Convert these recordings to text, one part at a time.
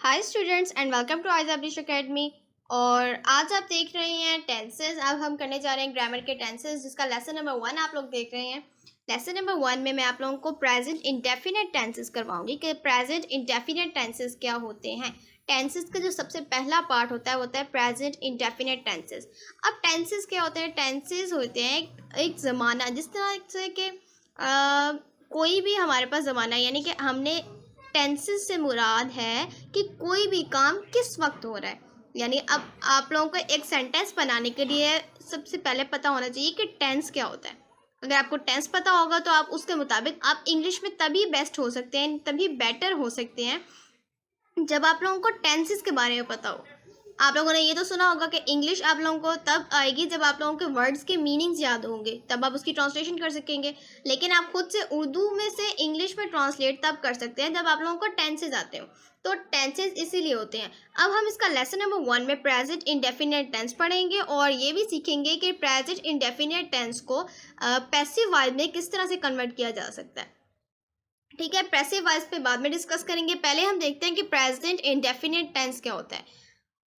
Hi students and welcome to Aiz Abrish academy. और आज आप देख रहे हैं टेंसेस। अब हम करने जा रहे हैं ग्रामर के टेंसेस, जिसका लेसन नंबर 1 आप लोग देख रहे हैं। लेसन नंबर 1 में मैं आप लोगों को प्रेजेंट इंडेफिनिट टेंसेस करवाऊंगी कि प्रेजेंट इंडेफिनिट टेंसेस क्या होते हैं। टेंसेस का जो सबसे पहला पार्ट होता है वो होता है प्रेजेंट इंडेफिनिट टेंसेस। अब टेंसेस क्या होते हैं? टेंसेस होते हैं एक ज़माना, जिस तरह से कि कोई भी हमारे पास ज़माना, यानी कि हमने टेंसेस से मुराद है कि कोई भी काम किस वक्त हो रहा है। यानी अब आप लोगों को एक सेंटेंस बनाने के लिए सबसे पहले पता होना चाहिए कि टेंस क्या होता है। अगर आपको टेंस पता होगा तो आप उसके मुताबिक आप इंग्लिश में तभी बेस्ट हो सकते हैं, तभी बेटर हो सकते हैं जब आप लोगों को टेंसेस के बारे में पता हो। आप लोगों ने ये तो सुना होगा कि इंग्लिश आप लोगों को तब आएगी जब आप लोगों के वर्ड्स के मीनिंग्स याद होंगे, तब आप उसकी ट्रांसलेशन कर सकेंगे। लेकिन आप खुद से उर्दू में से इंग्लिश में ट्रांसलेट तब कर सकते हैं जब आप लोगों को टेंसेस आते हो। तो टेंसेस इसीलिए होते हैं। अब हम इसका लेसन नंबर 1 में प्रेजेंट इंडेफिनिट टेंस पढ़ेंगे और ये भी सीखेंगे कि प्रेजेंट इंडेफिनिट टेंस को पैसिव वॉइस में किस तरह से कन्वर्ट किया जा सकता है। ठीक है, पैसिव वॉइस पे बाद में डिस्कस करेंगे। पहले हम देखते हैं कि प्रेजेंट इंडेफिनिट टेंस क्या होता है।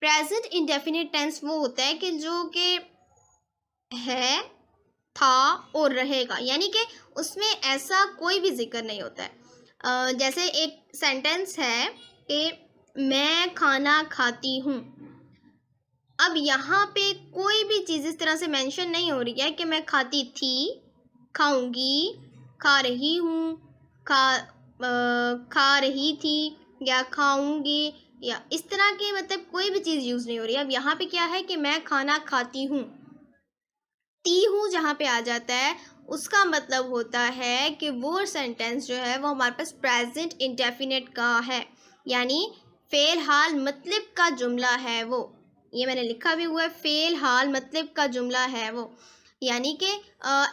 प्रेजेंट इंडेफिनिट टेंस वो होता है कि जो कि है, था और रहेगा, यानी कि उसमें ऐसा कोई भी जिक्र नहीं होता है। जैसे एक सेंटेंस है कि मैं खाना खाती हूँ। अब यहाँ पे कोई भी चीज़ इस तरह से मेंशन नहीं हो रही है कि मैं खाती थी, खाऊंगी, खा रही हूँ, खा रही थी या खाऊंगी, या इस तरह की मतलब कोई भी चीज़ यूज़ नहीं हो रही है। अब यहाँ पे क्या है कि मैं खाना खाती हूँ। ती हूँ जहाँ पे आ जाता है उसका मतलब होता है कि वो सेंटेंस जो है वो हमारे पास प्रेजेंट इंडेफिनिट का है, यानी फ़ेल हाल मतलब का जुमला है वो। ये मैंने लिखा भी हुआ है, फ़ेल हाल मतलब का जुमला है वो। यानी कि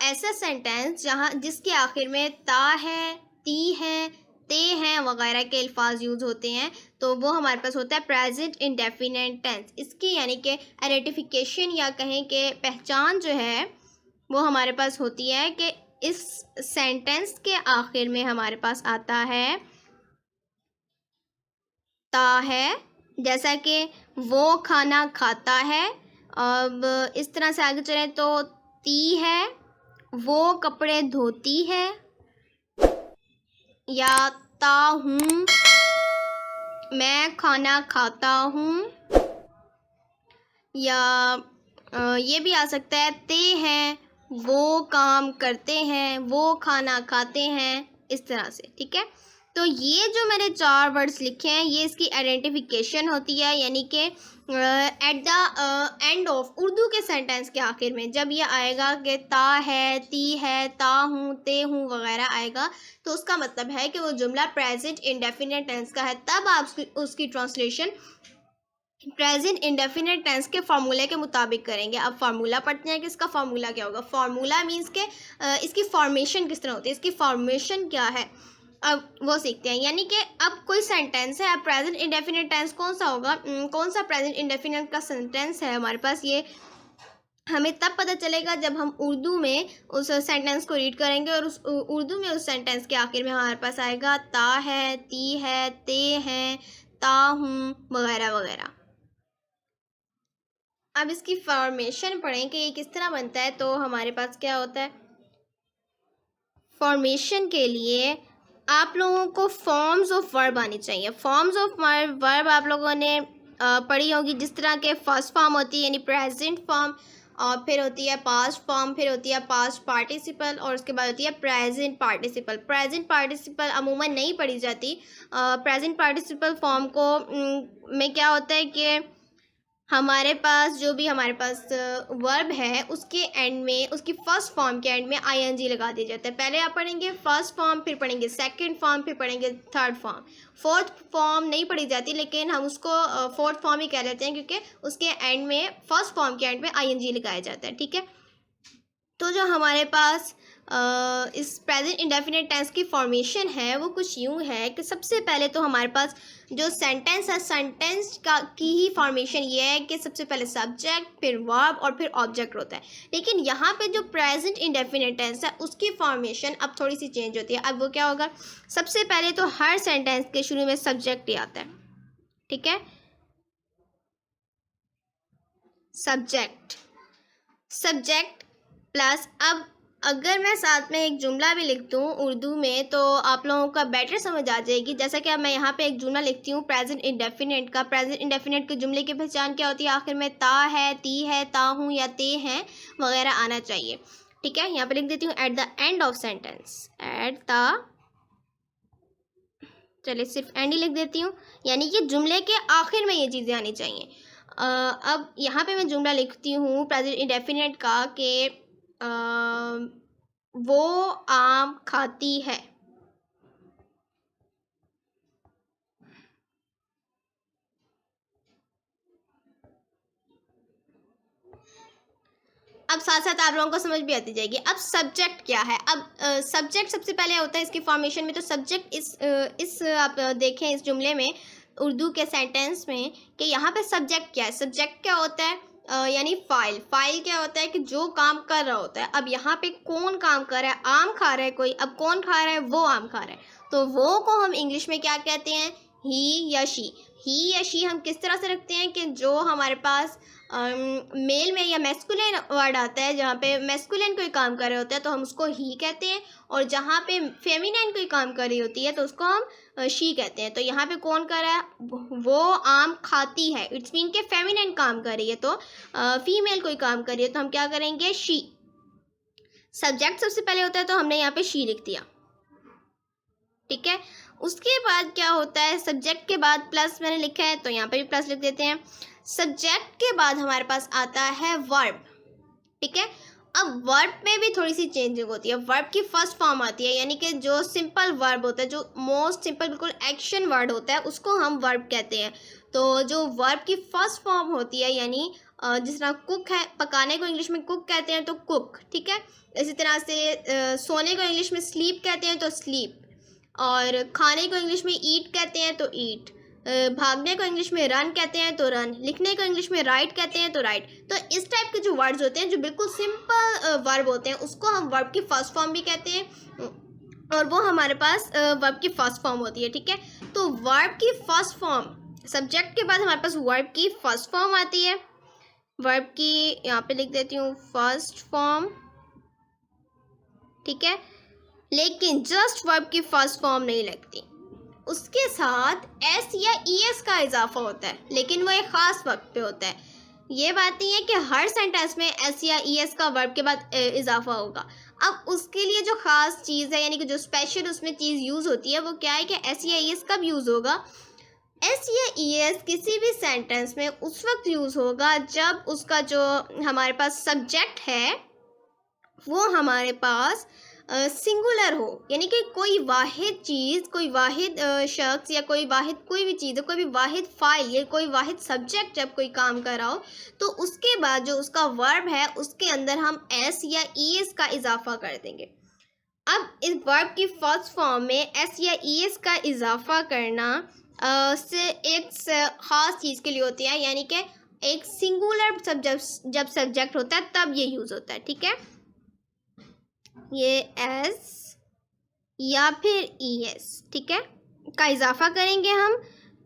ऐसा सेंटेंस जहाँ जिसके आखिर में ता है, ती है, ते हैं वगैरह के अल्फाज यूज़ होते हैं, तो वो हमारे पास होता है प्रेजेंट इंडेफिनिट टेंस। इसकी यानी कि आइडेंटिफिकेशन या कहें कि पहचान जो है वो हमारे पास होती है कि इस सेंटेंस के आखिर में हमारे पास आता है ता है, जैसा कि वो खाना खाता है। अब इस तरह से आगे चलें तो ती है, वो कपड़े धोती है, या ता हूँ, मैं खाना खाता हूँ, या ये भी आ सकता है ते हैं, वो काम करते हैं, वो खाना खाते हैं, इस तरह से। ठीक है, तो ये जो मैंने 4 वर्ड्स लिखे हैं ये इसकी आइडेंटिफिकेशन होती है, यानी कि at the end of Urdu के सेंटेंस के आखिर में जब ये आएगा कि ता है, ती है, ता हूँ, ते हूँ वगैरह आएगा, तो उसका मतलब है कि वो जुमला प्रेजेंट इंडेफिनिट टेंस का है। तब आप उसकी ट्रांसलेशन प्रेजेंट इंडेफिनिट टेंस के फार्मूले के मुताबिक करेंगे। अब फार्मूला पढ़ते हैं कि इसका फार्मूला क्या होगा। फार्मूला मीन्स के इसकी फॉर्मेशन किस तरह होती है, इसकी फॉर्मेशन क्या है, अब वो सीखते हैं। यानी कि अब कोई सेंटेंस है, अब प्रेजेंट इंडेफिनिट टेंस कौन सा होगा, कौन सा प्रेजेंट इंडेफिनिट का सेंटेंस है हमारे पास, ये हमें तब पता चलेगा जब हम उर्दू में उस सेंटेंस को रीड करेंगे और उस उर्दू में उस सेंटेंस के आखिर में हमारे पास आएगा ता है, ती है, ते हैं, ता हूँ वगैरह वगैरह। अब इसकी फॉर्मेशन पढ़ें कि ये किस तरह बनता है, तो हमारे पास क्या होता है। फॉर्मेशन के लिए आप लोगों को फॉर्म्स ऑफ वर्ब आनी चाहिए। फॉर्म्स ऑफ वर्ब आप लोगों ने पढ़ी होगी, जिस तरह के फर्स्ट फॉर्म होती है यानी प्रेजेंट फॉर्म, और फिर होती है पास्ट फॉर्म, फिर होती है पास्ट पार्टिसिपल, और उसके बाद होती है प्रेजेंट पार्टिसिपल। प्रेजेंट पार्टिसिपल अमूमन नहीं पढ़ी जाती। प्रेजेंट पार्टिसिपल फॉर्म को में क्या होता है कि हमारे पास जो भी हमारे पास वर्ब है उसके एंड में, उसकी फर्स्ट फॉर्म के एंड में आईएनजी लगा दिया जाता है। पहले आप पढ़ेंगे फर्स्ट फॉर्म, फिर पढ़ेंगे सेकंड फॉर्म, फिर पढ़ेंगे थर्ड फॉर्म। फोर्थ फॉर्म नहीं पढ़ी जाती, लेकिन हम उसको फोर्थ फॉर्म ही कह लेते हैं क्योंकि उसके एंड में, फर्स्ट फॉर्म के एंड में आईएनजी लगाया जाता है। ठीक है, तो जो हमारे पास इस प्रेजेंट इंडेफिनिट टेंस की फॉर्मेशन है वो कुछ यूँ है कि सबसे पहले तो हमारे पास जो सेंटेंस है, सेंटेंस की ही फॉर्मेशन ये है कि सबसे पहले सब्जेक्ट, फिर वर्ब और फिर ऑब्जेक्ट होता है। लेकिन यहाँ पे जो प्रेजेंट इंडेफिनिट टेंस है उसकी फॉर्मेशन अब थोड़ी सी चेंज होती है। अब वो क्या होगा, सबसे पहले तो हर सेंटेंस के शुरू में सब्जेक्ट ही आता है। ठीक है। सब्जेक्ट, सब्जेक्ट प्लस, अब अगर मैं साथ में एक जुमला भी लिख दूँ उर्दू में तो आप लोगों का बेटर समझ आ जाएगी। जैसा कि अब मैं यहाँ पे एक जुमला लिखती हूँ प्रेजेंट इंडेफिनिट का। प्रेजेंट इंडेफिनिट के जुमले की पहचान क्या होती है? आखिर में ता है, ती है, ता हूँ या ते हैं वगैरह आना चाहिए। ठीक है, यहाँ पे लिख देती हूँ at the end of sentence, at the, चलिए सिर्फ एंड ही लिख देती हूँ, यानी कि जुमले के आखिर में ये चीज़ें आनी चाहिए। अब यहाँ पे मैं जुमला लिखती हूँ प्रेजेंट इंडेफिनिट का कि वो आम खाती है। अब साथ साथ आप लोगों को समझ भी आती जाएगी। अब सब्जेक्ट क्या है? अब सब्जेक्ट सबसे पहले होता है इसकी फॉर्मेशन में। तो सब्जेक्ट इस आप देखें इस जुमले में, उर्दू के सेंटेंस में, कि यहाँ पे सब्जेक्ट क्या है? सब्जेक्ट क्या होता है? यानी फाइल। फाइल क्या होता है? कि जो काम कर रहा होता है। अब यहाँ पे कौन काम कर रहा है? आम खा रहा है कोई। अब कौन खा रहा है? वो आम खा रहा है। तो वो को हम इंग्लिश में क्या कहते हैं? ही या शी। ही या शी हम किस तरह से रखते हैं कि जो हमारे पास मेल में या मैस्कुलिन वर्ड आता है, जहाँ पे मैस्कुलिन कोई काम कर रहे होता है तो हम उसको ही कहते हैं, और जहाँ पे फेमिनाइन कोई काम कर रही होती है तो उसको हम शी कहते हैं। तो यहाँ पे कौन कर रहा है? वो आम खाती है। इट्स मीन के फेमिनाइन काम कर रही है, तो फीमेल कोई काम कर रही है तो हम क्या करेंगे? शी। सब्जेक्ट सबसे पहले होता है तो हमने यहाँ पे शी लिख दिया। ठीक है, उसके बाद क्या होता है? सब्जेक्ट के बाद प्लस मैंने लिखा है तो यहाँ पे भी प्लस लिख देते हैं। सब्जेक्ट के बाद हमारे पास आता है वर्ब। ठीक है, अब वर्ब में भी थोड़ी सी चेंजिंग होती है। वर्ब की फर्स्ट फॉर्म आती है, यानी कि जो सिंपल वर्ब होता है, जो मोस्ट सिंपल बिल्कुल एक्शन वर्ड होता है, उसको हम वर्ब कहते हैं। तो जो वर्ब की फर्स्ट फॉर्म होती है, यानी जिस तरह कुक है, पकाने को इंग्लिश में कुक कहते हैं तो कुक। ठीक है, इसी तरह से सोने को इंग्लिश में स्लीप कहते हैं तो स्लीप, और खाने को इंग्लिश में ईट कहते हैं तो ईट, भागने को इंग्लिश में रन कहते हैं तो रन, लिखने को इंग्लिश में राइट कहते हैं तो राइट। तो इस टाइप के जो वर्ड्स होते हैं जो बिल्कुल सिंपल वर्ब होते हैं उसको हम वर्ब की फर्स्ट फॉर्म भी कहते हैं, और वो हमारे पास वर्ब की फर्स्ट फॉर्म होती है। ठीक है, तो वर्ब की फर्स्ट फॉर्म, सब्जेक्ट के बाद हमारे पास वर्ब की फर्स्ट फॉर्म आती है। वर्ब की यहाँ पे लिख देती हूँ फर्स्ट फॉर्म। ठीक है, लेकिन जस्ट वर्ब की फर्स्ट फॉर्म नहीं लगती, उसके साथ एस या ई एस का इजाफा होता है, लेकिन वो एक ख़ास वक्त पे होता है। ये बात नहीं है कि हर सेंटेंस में एस या ई एस का वर्ब के बाद इजाफा होगा। अब उसके लिए जो ख़ास चीज़ है, यानी कि जो स्पेशल उसमें चीज़ यूज़ होती है, वो क्या है कि एस या ई एस कब यूज़ होगा? एस या ई एस किसी भी सेंटेंस में उस वक्त यूज़ होगा जब उसका जो हमारे पास सब्जेक्ट है वो हमारे पास सिंगुलर हो, यानी कि कोई वाहिद चीज़, कोई वाहिद शख्स या कोई वाहिद कोई भी चीज़, कोई भी वाहिद फ़ाइल या कोई वाहिद सब्जेक्ट जब कोई काम कर रहा हो, तो उसके बाद जो उसका वर्ब है उसके अंदर हम एस या ई एस का इजाफा कर देंगे। अब इस वर्ब की फर्स्ट फॉर्म में एस या ई एस का इजाफा करना से एक ख़ास चीज़ के लिए होती है, यानी कि एक सिंगुलर जब सब्जेक्ट होता है तब ये यूज़ होता है। ठीक है, ये एस या फिर ई एस, ठीक है, का इजाफा करेंगे हम।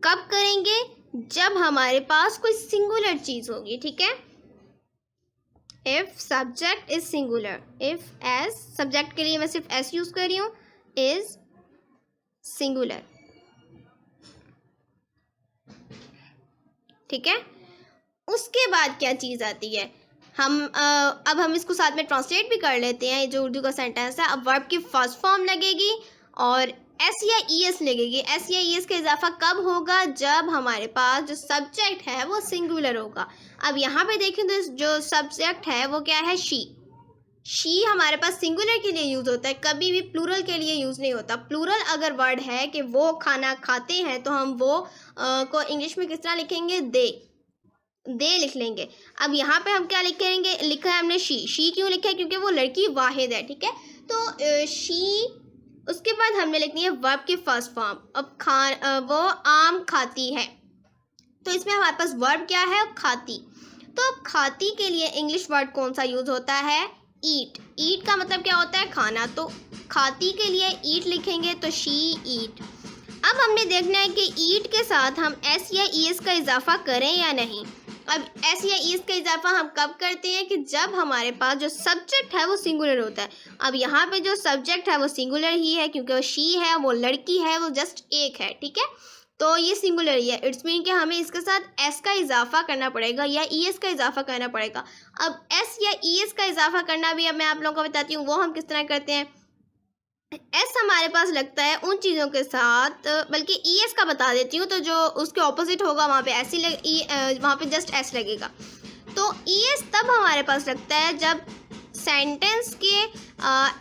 कब करेंगे? जब हमारे पास कोई सिंगुलर चीज़ होगी। ठीक है, if subject is singular, if S, subject के लिए मैं सिर्फ एस यूज़ कर रही हूँ, इज सिंगुलर। ठीक है, उसके बाद क्या चीज़ आती है? अब हम इसको साथ में ट्रांसलेट भी कर लेते हैं। जो उर्दू का सेंटेंस है, अब वर्ब की फर्स्ट फॉर्म लगेगी और एस या ई एस लगेगी। एस या ई एस का इजाफा कब होगा? जब हमारे पास जो सब्जेक्ट है वो सिंगुलर होगा। अब यहाँ पे देखें तो जो सब्जेक्ट है वो क्या है? शी। शी हमारे पास सिंगुलर के लिए यूज़ होता है, कभी भी प्लूरल के लिए यूज़ नहीं होता। प्लूरल अगर वर्ड है कि वो खाना खाते हैं तो हम वो को इंग्लिश में किस तरह लिखेंगे? दे लिख लेंगे। अब यहाँ पे हम क्या लिखेंगे? लिखा है हमने शी। शी क्यों लिखा है? क्योंकि वो लड़की वाहिद है। ठीक है, तो शी, उसके बाद हमने लिखनी है वर्ब की फर्स्ट फॉर्म। अब वो आम खाती है, तो इसमें हमारे पास वर्ब क्या है? खाती। तो अब खाती के लिए इंग्लिश वर्ड कौन सा यूज़ होता है? ईट। ईट का मतलब क्या होता है? खाना। तो खाती के लिए ईट लिखेंगे तो शी ईट। अब हमने देखना है कि ईट के साथ हम एस या ईएस का इजाफा करें या नहीं। अब एस या ईएस का इजाफा हम कब करते हैं कि जब हमारे पास जो सब्जेक्ट है वो सिंगुलर होता है। अब यहाँ पे जो सब्जेक्ट है वो सिंगुलर ही है क्योंकि वो शी है, वो लड़की है, वो जस्ट एक है, ठीक है। तो ये सिंगुलर ही है। इट्स मीन कि हमें इसके साथ एस का इजाफा करना पड़ेगा या ईएस का इजाफा करना पड़ेगा। अब एस या ईएस का इजाफा करना भी अब मैं आप लोगों को बताती हूँ वो हम किस तरह करते हैं। एस हमारे पास लगता है उन चीज़ों के साथ, बल्कि ई एस का बता देती हूँ, तो जो उसके ऑपोजिट होगा वहाँ पे एस ही वहाँ पे जस्ट एस लगेगा। तो ई एस तब हमारे पास लगता है जब सेंटेंस के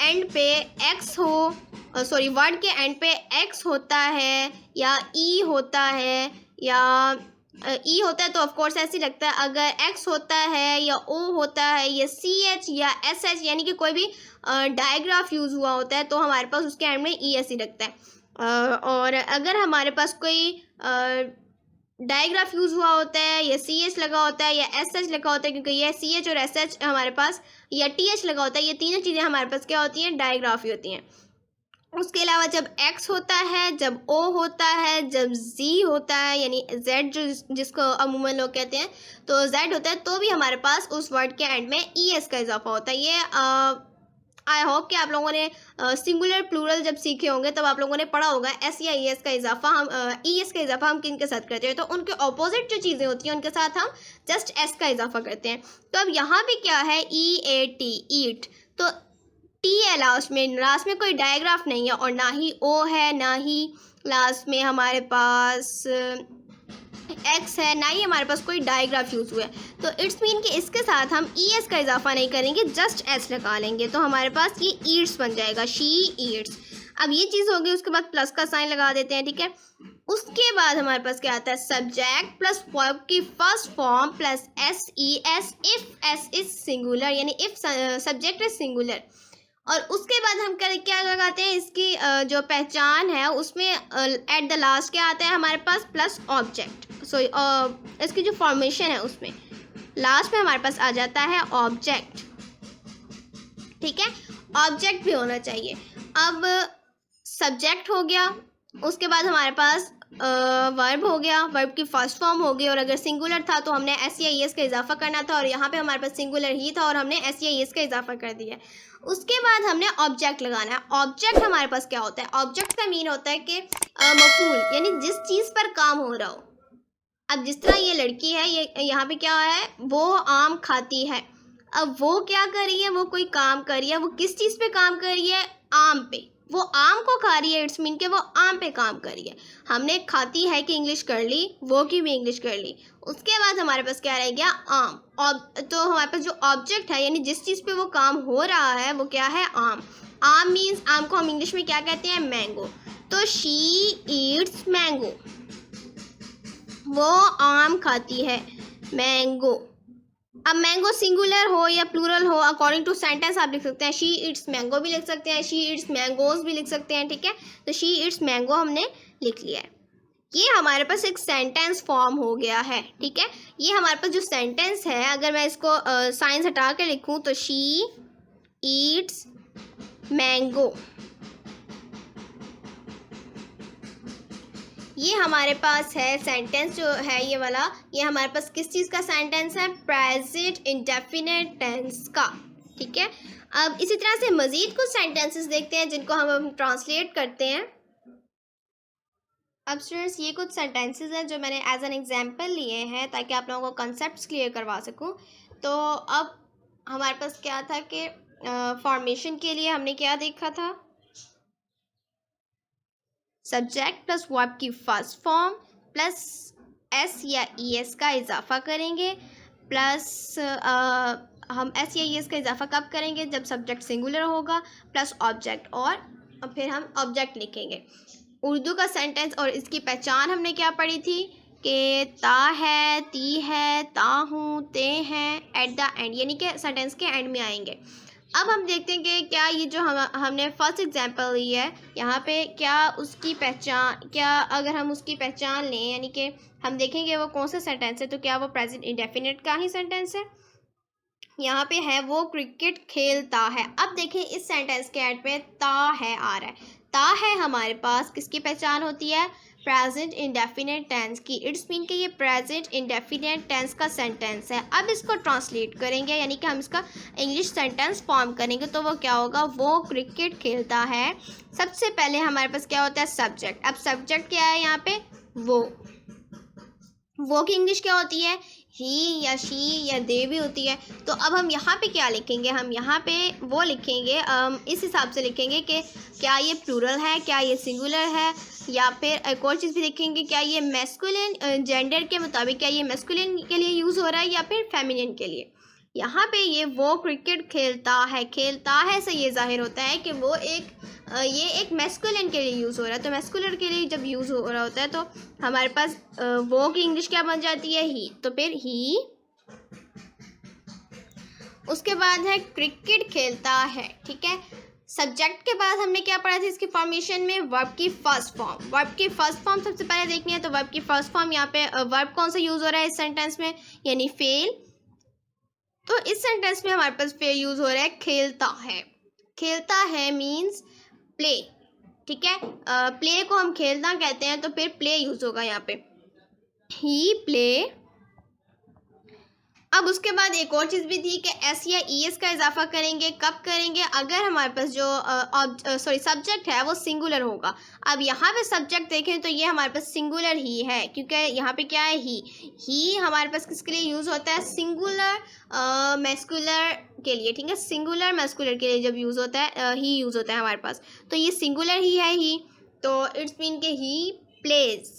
एंड पे एक्स हो, सॉरी वर्ड के एंड पे एक्स होता है या ई होता है या ई होता है तो ऑफ कोर्स ऐसे ही लगता है। अगर एक्स होता है या ओ होता है या सी एच या एस एच यानी कि कोई भी डायग्राफ यूज़ हुआ होता है तो हमारे पास उसके एंड में ई एस ही लगता है। और अगर हमारे पास कोई डायग्राफ यूज़ हुआ होता है या सी एच लगा होता है या एस एच लगा होता है, क्योंकि ये सी एच और एस एच हमारे पास, या टी एच लगा होता है, ये तीनों चीज़ें हमारे पास क्या होती हैं, डायग्राफ ही होती हैं। उसके अलावा जब x होता है, जब o होता है, जब z होता है यानी z जो जिसको अमूमन लोग कहते हैं, तो z होता है तो भी हमारे पास उस वर्ड के एंड में es का इजाफा होता है। ये आई होप कि आप लोगों ने सिंगुलर प्लूरल जब सीखे होंगे तब आप लोगों ने पढ़ा होगा एस या ई एस का इजाफा हम es का इजाफा हम किन के साथ करते हैं, तो उनके ऑपोजिट जो चीज़ें होती हैं उनके साथ हम जस्ट s का इजाफा करते हैं। तो अब यहाँ भी क्या है, EAT ईट, तो टी है लास्ट में कोई डायग्राफ नहीं है और ना ही ओ है, ना ही लास्ट में हमारे पास एक्स है, ना ही हमारे पास कोई डायग्राफ यूज़ हुआ है। तो इट्स मीन कि इसके साथ हम ई एस का इजाफा नहीं करेंगे, जस्ट एस लगा लेंगे, तो हमारे पास ये ईट्स बन जाएगा, शी ईट्स। अब ये चीज़ होगी, उसके बाद प्लस का साइन लगा देते हैं, ठीक है। उसके बाद हमारे पास क्या आता है, सब्जेक्ट प्लस वर्ब की first form plus S E S if S is singular, यानी इफ सब्जेक्ट इज सिंगुलर। और उसके बाद हम क्या लगाते हैं, इसकी जो पहचान है उसमें एट द लास्ट क्या आता है हमारे पास, प्लस ऑब्जेक्ट। सो इसकी जो फॉर्मेशन है उसमें लास्ट में हमारे पास आ जाता है ऑब्जेक्ट, ठीक है। ऑब्जेक्ट भी होना चाहिए। अब सब्जेक्ट हो गया, उसके बाद हमारे पास वर्ब हो गया, वर्ब की फर्स्ट फॉर्म हो गई, और अगर सिंगुलर था तो हमने एस या ई एस का इजाफा करना था, और यहाँ पे हमारे पास सिंगुलर ही था और हमने एस या ई एस का इजाफा कर दिया। उसके बाद हमने ऑब्जेक्ट लगाना है। ऑब्जेक्ट हमारे पास क्या होता है, ऑब्जेक्ट का मीन होता है कि मफूल, यानी जिस चीज़ पर काम हो रहा हो। अब जिस तरह ये लड़की है, ये यहाँ पे क्या है, वो आम खाती है। अब वो क्या कर रही है, वो कोई काम कर रही है, वो किस चीज़ पे काम कर रही है, आम पे। वो आम को खा रही है, इट्स मीन के वो आम पे काम कर रही है। हमने खाती है कि इंग्लिश कर ली, वो की भी इंग्लिश कर ली। उसके बाद हमारे पास क्या रह गया, आम। तो हमारे पास जो ऑब्जेक्ट है यानी जिस चीज़ पे वो काम हो रहा है वो क्या है, आम। आम मीन्स, आम को हम इंग्लिश में क्या कहते हैं, मैंगो। तो शी ईट्स मैंगो, वो आम खाती है, मैंगो। अब मैंगो सिंगुलर हो या प्लूरल हो, अकॉर्डिंग टू सेंटेंस आप लिख सकते हैं, शी ईट्स मैंगो भी लिख सकते हैं, शी ईट्स मैंगोज भी लिख सकते हैं, ठीक है। तो शी ईट्स मैंगो हमने लिख लिया है। ये हमारे पास एक सेंटेंस फॉर्म हो गया है, ठीक है। ये हमारे पास जो सेंटेंस है, अगर मैं इसको साइंस हटा के लिखूं तो शी ईट्स मैंगो, ये हमारे पास है सेंटेंस जो है ये वाला, ये हमारे पास किस चीज़ का सेंटेंस है, प्रेजेंट इंडेफिनिट टेंस का, ठीक है। अब इसी तरह से मज़ीद कुछ सेंटेंसेस देखते हैं जिनको हम ट्रांसलेट करते हैं। अब स्टूडेंट्स, ये कुछ सेंटेंसेस हैं जो मैंने एज एन एग्जांपल लिए हैं ताकि आप लोगों को कॉन्सेप्ट्स क्लियर करवा सकूं। तो अब हमारे पास क्या था कि फॉर्मेशन के लिए हमने क्या देखा था, सब्जेक्ट प्लस वर्ब की फर्स्ट फॉर्म प्लस एस या ई एस का इजाफा करेंगे, प्लस हम एस या ई एस का इजाफा कब करेंगे, जब सब्जेक्ट सिंगुलर होगा, प्लस ऑब्जेक्ट, और फिर हम ऑब्जेक्ट लिखेंगे। उर्दू का सेंटेंस और इसकी पहचान हमने क्या पढ़ी थी कि ता है, ती है, ता हूँ, ते हैं, एट द एंड, यानी कि सेंटेंस के एंड में आएंगे। अब हम देखते हैं कि क्या ये जो हमने फर्स्ट एग्जांपल ली है यहाँ पे, क्या उसकी पहचान, क्या अगर हम उसकी पहचान लें, यानी कि हम देखेंगे वो कौन सा सेंटेंस है, तो क्या वो प्रेजेंट इंडेफिनिट का ही सेंटेंस है। यहाँ पे है वो क्रिकेट खेलता है। अब देखें इस सेंटेंस के एंड पे ता है आ रहा है, होता है हमारे पास, किसकी पहचान होती है? प्रेजेंट इंडेफिनिट टेंस की। इट्स मीन कि ये प्रेजेंट इंडेफिनिट टेंस का सेंटेंस है। अब इसको ट्रांसलेट करेंगे, यानी कि हम इसका इंग्लिश सेंटेंस फॉर्म करेंगे, तो वो क्या होगा? वो क्रिकेट खेलता है। सबसे पहले हमारे पास क्या होता है? सब्जेक्ट। अब सब्जेक्ट क्या है यहाँ पे? वो की इंग्लिश क्या होती है? ही या शी या दे भी होती है। तो अब हम यहाँ पे क्या लिखेंगे? हम यहाँ पे वो लिखेंगे, इस हिसाब से लिखेंगे कि क्या ये प्लूरल है, क्या ये सिंगुलर है, या फिर एक और चीज़ भी लिखेंगे, क्या ये मैस्कुलिन जेंडर के मुताबिक क्या ये मैस्कुलिन के लिए यूज़ हो रहा है या फिर फेमिनिन के लिए। यहाँ पे ये वो क्रिकेट खेलता है से ये जाहिर होता है कि वो ये एक मैस्कुलिन के लिए यूज़ हो रहा है। तो मैस्कुलर के लिए जब यूज़ हो रहा होता है तो हमारे पास वो की इंग्लिश क्या बन जाती है? ही। तो फिर ही। उसके बाद है क्रिकेट खेलता है, ठीक है। सब्जेक्ट के बाद हमने क्या पढ़ा था इसकी फॉर्मेशन में? वर्ब की फर्स्ट फॉर्म। वर्ब की फर्स्ट फॉर्म सबसे पहले देखनी है, तो वर्ब की फर्स्ट फॉर्म यहाँ पे वर्ब कौन सा यूज़ हो रहा है इस सेंटेंस में? यानी फेल। तो इस सेंटेंस में हमारे पास फेल यूज़ हो रहा है खेलता है। खेलता है मीन्स प्ले, ठीक है। प्ले को हम खेलना कहते हैं, तो फिर प्ले यूज़ होगा यहाँ पे, ही प्ले। अब उसके बाद एक और चीज़ भी थी कि एस या ई एस का इजाफा करेंगे। कब करेंगे? अगर हमारे पास जो सब्जेक्ट है वो सिंगुलर होगा। अब यहाँ पे सब्जेक्ट देखें तो ये हमारे पास सिंगुलर ही है, क्योंकि यहाँ पे क्या है? ही हमारे पास किसके लिए यूज़ होता है? सिंगुलर मैस्कुलर के लिए, ठीक है। सिंगुलर मैस्कुलर के लिए जब यूज़ होता है ही यूज़ होता है हमारे पास, तो ये सिंगुलर ही है ही। तो इट्स मीन के ही प्लेज,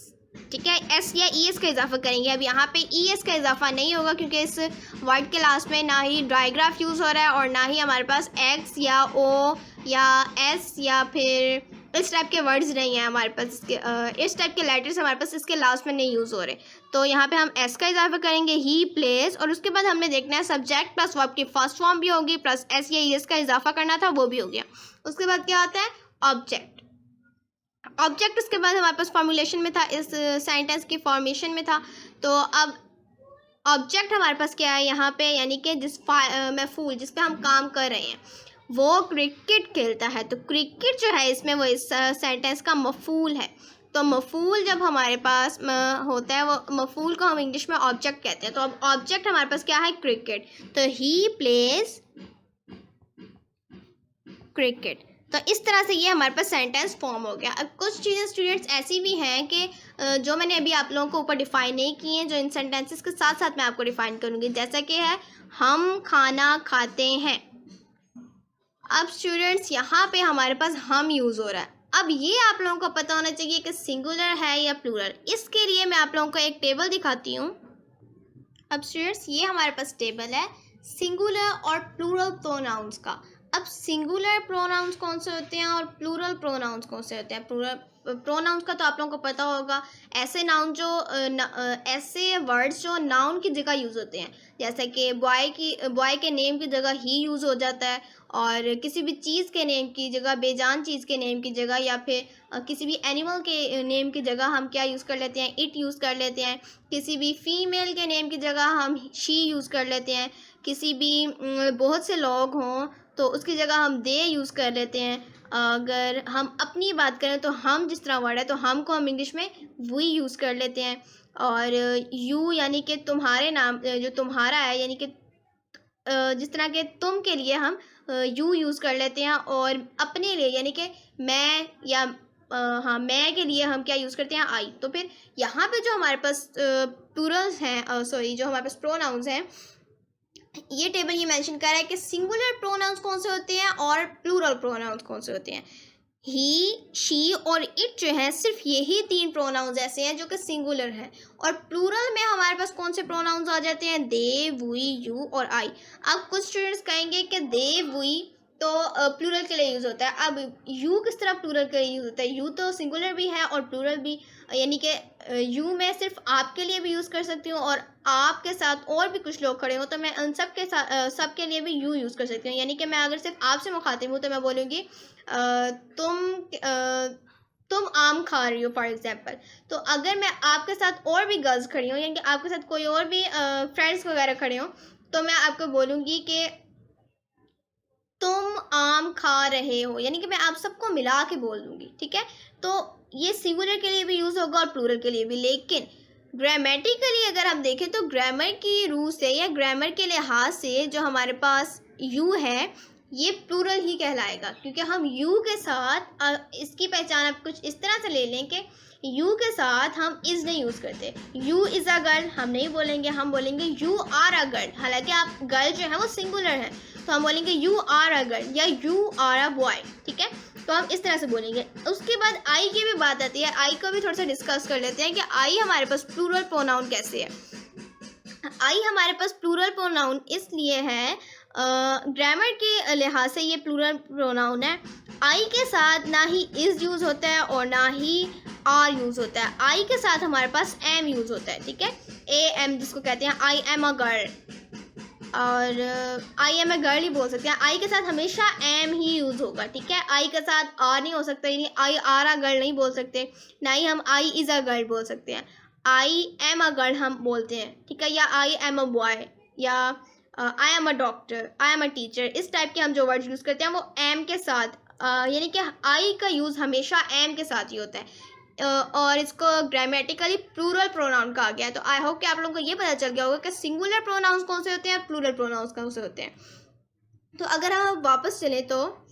ठीक है। एस या ई एस का इजाफा करेंगे। अब यहाँ पे ई एस का इजाफा नहीं होगा, क्योंकि इस वर्ड के लास्ट में ना ही डायग्राफ यूज़ हो रहा है और ना ही हमारे पास एक्स या ओ या एस या फिर इस टाइप के वर्ड्स नहीं हैं हमारे पास। इस टाइप के लेटर्स हमारे पास इसके लास्ट में नहीं यूज़ हो रहे। तो यहाँ पे हम एस का इजाफा करेंगे, ही प्लेस। और उसके बाद हमने देखना है सब्जेक्ट प्लस वर्ब की फर्स्ट फॉर्म भी होगी, प्लस एस या ई एस का इजाफा करना था, वो भी हो गया। उसके बाद क्या आता है? ऑब्जेक्ट। ऑब्जेक्ट उसके बाद हमारे पास फॉर्मुलेशन में था, इस सेंटेंस की फॉर्मेशन में था। तो अब ऑब्जेक्ट हमारे पास क्या है यहाँ पे? यानी कि मफूल जिस पे हम काम कर रहे हैं, वो क्रिकेट खेलता है। तो क्रिकेट जो है इसमें वो इस सेंटेंस का मफूल है। तो मफूल जब हमारे पास होता है, वो मफूल को हम इंग्लिश में ऑब्जेक्ट कहते हैं। तो अब ऑब्जेक्ट हमारे पास क्या है? क्रिकेट। तो ही प्लेज क्रिकेट। तो इस तरह से ये हमारे पास सेंटेंस फॉर्म हो गया। अब कुछ चीज़ें स्टूडेंट्स ऐसी भी हैं कि जो मैंने अभी आप लोगों को ऊपर डिफ़ाइन नहीं की हैं, जो इन सेंटेंसेस के साथ साथ मैं आपको डिफ़ाइन करूँगी। जैसा कि है हम खाना खाते हैं। अब स्टूडेंट्स यहाँ पे हमारे पास हम यूज़ हो रहा है। अब ये आप लोगों को पता होना चाहिए कि सिंगुलर है या प्लूरल। इसके लिए मैं आप लोगों को एक टेबल दिखाती हूँ। अब स्टूडेंट्स ये हमारे पास टेबल है सिंगुलर और प्लूरल प्रोनाउंस का। अब सिंगुलर प्रोनाउंस कौन से होते हैं और प्लूरल प्रोनाउंस कौन से होते हैं? प्लूरल प्रोनाउंस का तो आप लोगों को पता होगा, ऐसे नाउन जो ऐसे वर्ड्स जो नाउन की जगह यूज़ होते हैं। जैसे कि बॉय के नेम की जगह ही यूज़ हो जाता है, और किसी भी चीज़ के नेम की जगह, बेजान चीज़ के नेम की जगह, या फिर किसी भी एनिमल के नेम की जगह हम क्या यूज़ कर लेते हैं? इट यूज़ कर लेते हैं। किसी भी फीमेल के नेम की जगह हम शी यूज़ कर लेते हैं। किसी भी बहुत से लोग हों तो उसकी जगह हम दे यूज़ कर लेते हैं। अगर हम अपनी बात करें तो हम जिस तरह वर्ड है, तो हम को हम इंग्लिश में वी यूज़ कर लेते हैं। और यू यानी कि तुम्हारे नाम, जो तुम्हारा है, यानी कि जिस तरह के तुम के लिए हम यू यूज़ कर लेते हैं। और अपने लिए यानी कि मैं या हाँ मैं के लिए हम क्या यूज़ करते हैं? आई। तो फिर यहाँ पे जो हमारे पास प्लूरल्स हैं, जो हमारे पास प्रोनाउंस हैं, ये टेबल ये मेंशन कर रहा है कि सिंगुलर प्रोनाउंस कौन से होते हैं और प्लूरल प्रोनाउंस कौन से होते हैं। ही, शी और इट जो है, सिर्फ यही 3 प्रोनाउंस ऐसे हैं जो कि सिंगुलर हैं। और प्लूरल में हमारे पास कौन से प्रोनाउंस आ जाते हैं? दे, वी, यू और आई। अब कुछ स्टूडेंट्स कहेंगे कि दे, वी तो प्लूरल के लिए यूज़ होता है। अब यू किस तरह प्लूरल के लिए यूज़ होता है? यू तो सिंगुलर भी है और प्लूरल भी, यानी कि यू मैं सिर्फ आपके लिए भी यूज़ कर सकती हूँ, और आपके साथ और भी कुछ लोग खड़े हो तो मैं उन सब के साथ सबके लिए भी यू यूज़ कर सकती हूँ। यानी कि मैं अगर सिर्फ आपसे मुखातिब हूँ तो मैं बोलूँगी तुम आम खा रही हो फॉर एग्जाम्पल। तो अगर मैं आपके साथ और भी गर्ल्स खड़ी हूँ, यानी कि आपके साथ कोई और भी फ्रेंड्स वगैरह खड़े हों, तो मैं आपको बोलूँगी कि तुम आम खा रहे हो, यानी कि मैं आप सबको मिला के बोल दूंगी, ठीक है। तो ये सिंगुलर के लिए भी यूज़ होगा और प्लूरल के लिए भी। लेकिन ग्रामेटिकली अगर हम देखें तो ग्रामर की रूल से या ग्रामर के लिहाज से जो हमारे पास यू है ये प्लूरल ही कहलाएगा, क्योंकि हम यू के साथ इसकी पहचान आप कुछ इस तरह से ले लें कि यू के साथ हम इज़ नहीं यूज़ करते। यू इज़ अ गर्ल हम नहीं बोलेंगे, हम बोलेंगे यू आर अ गर्ल। हालांकि आप गर्ल जो है वो सिंगुलर है, तो हम बोलेंगे यू आर अ गर्ल या यू आर अ बॉय, ठीक है। तो हम इस तरह से बोलेंगे। उसके बाद आई की भी बात आती है, आई को भी थोड़ा सा डिस्कस कर लेते हैं कि आई हमारे पास प्लूरल प्रोनाउन कैसे है। आई हमारे पास प्लूरल प्रोनाउन इसलिए है, ग्रामर के लिहाज से ये प्लूरल प्रोनाउन है। आई के साथ ना ही इज़ यूज़ होता है और ना ही आर यूज़ होता है। आई के साथ हमारे पास एम यूज़ होता है, ठीक है। ए एम जिसको कहते हैं, आई एम अ गर्ल, और आई एम ए गर्ल ही बोल सकते हैं। आई के साथ हमेशा एम ही यूज़ होगा, ठीक है। आई के साथ आर नहीं हो सकता, यानी आई आर अ गर्ल नहीं बोल सकते, ना ही हम आई इज़ अ गर्ल बोल सकते हैं। आई एम अ गर्ल हम बोलते हैं, ठीक है, या आई एम अ बॉय, या I am a doctor, I am a teacher. इस टाइप के हम जो वर्ड यूज़ करते हैं वो एम के साथ, यानी कि आई का यूज़ हमेशा एम के साथ ही होता है। और इसको ग्रामेटिकली प्लूरल प्रोनाउन कहा गया है। तो आई होप कि आप लोगों को ये पता चल गया होगा कि सिंगुलर प्रोनाउंस कौन से होते हैं, प्लूरल प्रोनाउंस कौन से होते हैं। तो अगर हम वापस चलें तो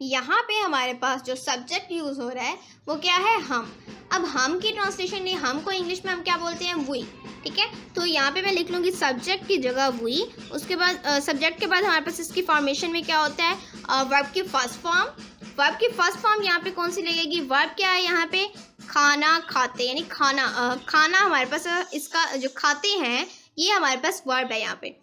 यहाँ पे हमारे पास जो सब्जेक्ट यूज़ हो रहा है वो क्या है, हम। अब हम की ट्रांसलेशन नहीं, हम को इंग्लिश में हम क्या बोलते हैं, वी, ठीक है। तो यहाँ पे मैं लिख लूँगी सब्जेक्ट की जगह वी। उसके बाद सब्जेक्ट के बाद हमारे पास इसकी फॉर्मेशन में क्या होता है, वर्ब की फर्स्ट फॉर्म। वर्ब की फर्स्ट फॉर्म यहाँ पे कौन सी लगेगी, वर्ब क्या है यहाँ पे, खाना खाते, यानी खाना, खाना हमारे पास इसका जो खाते हैं ये हमारे पास वर्ब है यहाँ पे।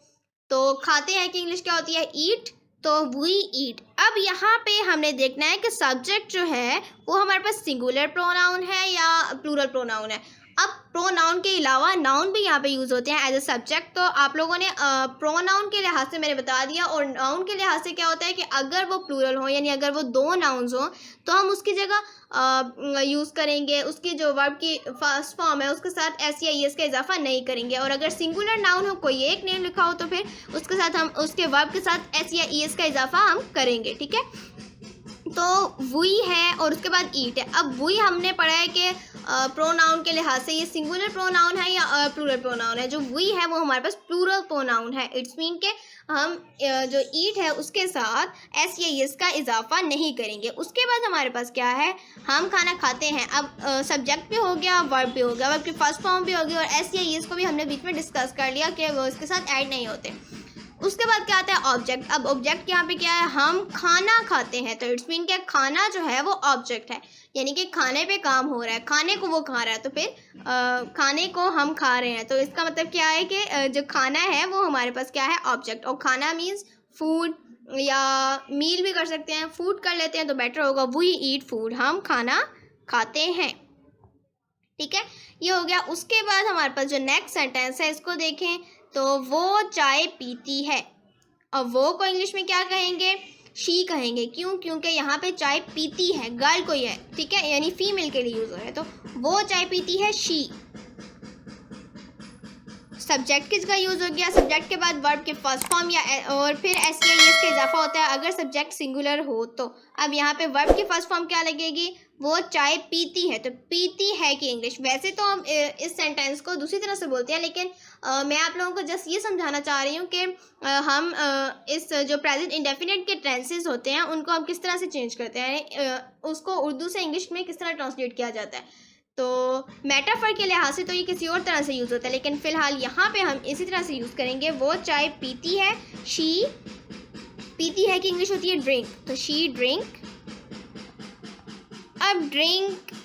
तो खाते हैं की इंग्लिश क्या होती है, ईट, तो वी ईट। अब यहाँ पे हमने देखना है कि सब्जेक्ट जो है वो हमारे पास सिंगुलर प्रोनाउन है या प्लूरल प्रोनाउन है। अब प्रोनाउन के अलावा नाउन भी यहाँ पे यूज़ होते हैं एज अ सब्जेक्ट। तो आप लोगों ने प्रोनाउन के लिहाज से मैंने बता दिया, और नाउन के लिहाज से क्या होता है कि अगर वो प्लूरल हो, यानी अगर वो दो नाउन्स हों तो हम उसकी जगह यूज़ करेंगे, उसकी जो वर्ब की फर्स्ट फॉर्म है उसके साथ एस या एस का इजाफा नहीं करेंगे। और अगर सिंगुलर नाउन हो, कोई एक नेम लिखा हो, तो फिर उसके साथ हम उसके वर्ब के साथ एस या एस का इजाफा हम करेंगे, ठीक है। तो वही है और उसके बाद ईट है। अब वही हमने पढ़ा है कि प्रोनाउन के लिहाज से ये सिंगुलर प्रोनाउन है या प्लूरल प्रोनाउन है। जो वही है वो हमारे पास प्लूरल प्रोनाउन है। इट्स मीन के हम जो ईट है उसके साथ एस या एस का इजाफा नहीं करेंगे। उसके बाद हमारे पास क्या है, हम खाना खाते हैं। अब सब्जेक्ट भी हो गया, वर्ब भी हो गया, वर्ब की फर्स्ट फॉर्म भी हो गई, और एस या एस को भी हमने बीच में डिस्कस कर लिया कि वो इसके साथ ऐड नहीं होते। उसके बाद क्या आता है, ऑब्जेक्ट। अब ऑब्जेक्ट यहाँ पे क्या है, हम खाना खाते हैं, तो इट्स मीन क्या खाना जो है वो ऑब्जेक्ट है, यानी कि खाने पे काम हो रहा है, खाने को वो खा रहा है, तो फिर खाने को हम खा रहे हैं। तो इसका मतलब क्या है कि जो खाना है वो हमारे पास क्या है, ऑब्जेक्ट। और खाना मीन्स फूड या मील भी कर सकते हैं, फूड कर लेते हैं तो बेटर होगा, वी ईट फूड, हम खाना खाते हैं, ठीक है। ये हो गया। उसके बाद हमारे पास जो नेक्स्ट सेंटेंस है इसको देखें तो वो चाय पीती है, और वो को इंग्लिश में क्या कहेंगे, शी कहेंगे। क्यों, क्योंकि यहाँ पे चाय पीती है गर्ल कोई है, ठीक है, यानी फीमेल के लिए यूज़ हो रहा है। तो वो चाय पीती है, शी। सब्जेक्ट किसका यूज़ हो गया, सब्जेक्ट के बाद वर्ब के फर्स्ट फॉर्म या और फिर एस या एस का इजाफा होता है अगर सब्जेक्ट सिंगुलर हो तो। अब यहाँ पे वर्ब की फर्स्ट फॉर्म क्या लगेगी, वो चाय पीती है, तो पीती है की इंग्लिश। वैसे तो हम इस सेंटेंस को दूसरी तरह से बोलते हैं, लेकिन मैं आप लोगों को जस्ट ये समझाना चाह रही हूँ कि हम इस जो प्रेजेंट इंडेफिनिट के टेंसेस होते हैं उनको हम किस तरह से चेंज करते हैं, उसको उर्दू से इंग्लिश में किस तरह ट्रांसलेट किया जाता है। तो मेटाफर के लिहाज से तो ये किसी और तरह से यूज़ होता है, लेकिन फ़िलहाल यहाँ पे हम इसी तरह से यूज़ करेंगे। वो चाय पीती है, शी। पीती है की इंग्लिश होती है ड्रिंक, तो शी ड्रिंक। अब ड्रिंक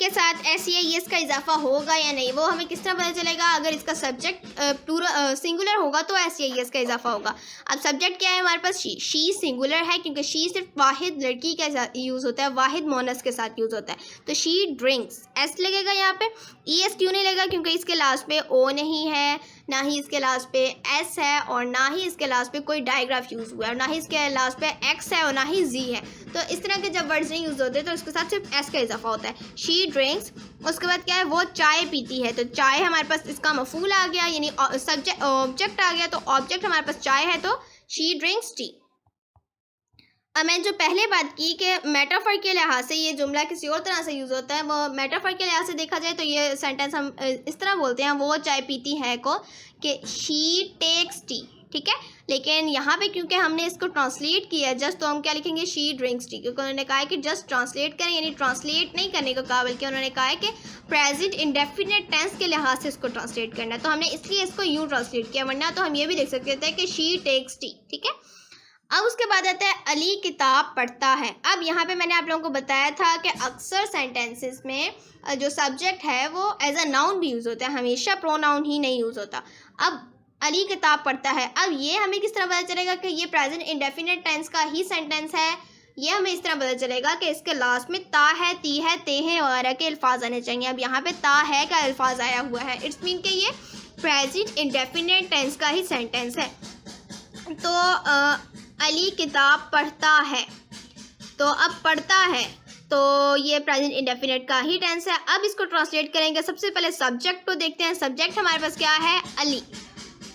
के साथ एस या एस का इजाफा होगा या नहीं वो हमें किस तरह पता चलेगा, अगर इसका सब्जेक्ट प्लूरल सिंगुलर होगा तो एस या एस का इजाफा होगा। अब सब्जेक्ट क्या है हमारे पास, शी सिंगुलर है क्योंकि शी सिर्फ वाहिद लड़की के साथ यूज़ होता है, वाहिद मोनस के साथ यूज़ होता है, तो शी ड्रिंक्स। एस लगेगा यहाँ पे, ई एस क्यों नहीं लगेगा, क्योंकि इसके लास्ट पे ओ नहीं है, ना ही इसके लास्ट पे एस है, और ना ही इसके लास्ट पे कोई डायग्राफ यूज़ हुआ है, और ना ही इसके लास्ट पे एक्स है, और ना ही जी है। तो इस तरह के जब वर्ड्स नहीं यूज़ होते तो इसके साथ सिर्फ एस का इजाफा होता है, शी ड्रिंक्स। उसके बाद क्या है, वो चाय पीती है, तो चाय हमारे पास इसका मफूल आ गया, यानी सब्जेक्ट ऑब्जेक्ट आ गया, तो ऑब्जेक्ट हमारे पास चाय है, तो शी ड्रिंक्स टी। अब मैंने जो पहले बात की कि मेटाफर के लिहाज से ये जुमला किसी और तरह से यूज़ होता है, वो मेटाफर के लिहाज से देखा जाए तो ये सेंटेंस हम इस तरह बोलते हैं, वो चाय पीती है को, कि शी टेक्स टी, ठीक है। लेकिन यहाँ पे क्योंकि हमने इसको ट्रांसलेट किया जस्ट, तो हम क्या लिखेंगे, शी ड्रिंक्स टी, क्योंकि उन्होंने कहा है कि जस्ट ट्रांसलेट करें, यानी ट्रांसलेट नहीं करने को काबिल कि उन्होंने कहा है कि प्रेजेंट इंडेफिनिट टेंस के लिहाज से इसको ट्रांसलेट करना है, तो हमने इसलिए इसको यूँ ट्रांसलेट किया, वरना तो हम ये भी देख सकते थे कि शी टेक्स टी, ठीक है। अब उसके बाद आता है अली किताब पढ़ता है। अब यहाँ पे मैंने आप लोगों को बताया था कि अक्सर सेंटेंसेस में जो सब्जेक्ट है वो एज अ नाउन भी यूज़ होता है, हमेशा प्रोनाउन ही नहीं यूज़ होता। अब अली किताब पढ़ता है, अब ये हमें किस तरह पता चलेगा कि ये प्रेजेंट इंडेफिनिट टेंस का ही सेंटेंस है? ये हमें इस तरह पता चलेगा कि इसके लास्ट में ता है, ती है, ते है वगैरह के अल्फाज आने चाहिए। अब यहाँ पे ता है का अल्फाज आया हुआ है, इट्स मीन कि ये प्रेजेंट इंडेफिनिट टेंस का ही सेंटेंस है। तो अली किताब पढ़ता है, तो अब पढ़ता है तो ये प्रेजेंट इंडेफिनिट का ही टेंस है। अब इसको ट्रांसलेट करेंगे, सबसे पहले सब्जेक्ट को देखते हैं। सब्जेक्ट हमारे पास क्या है, अली।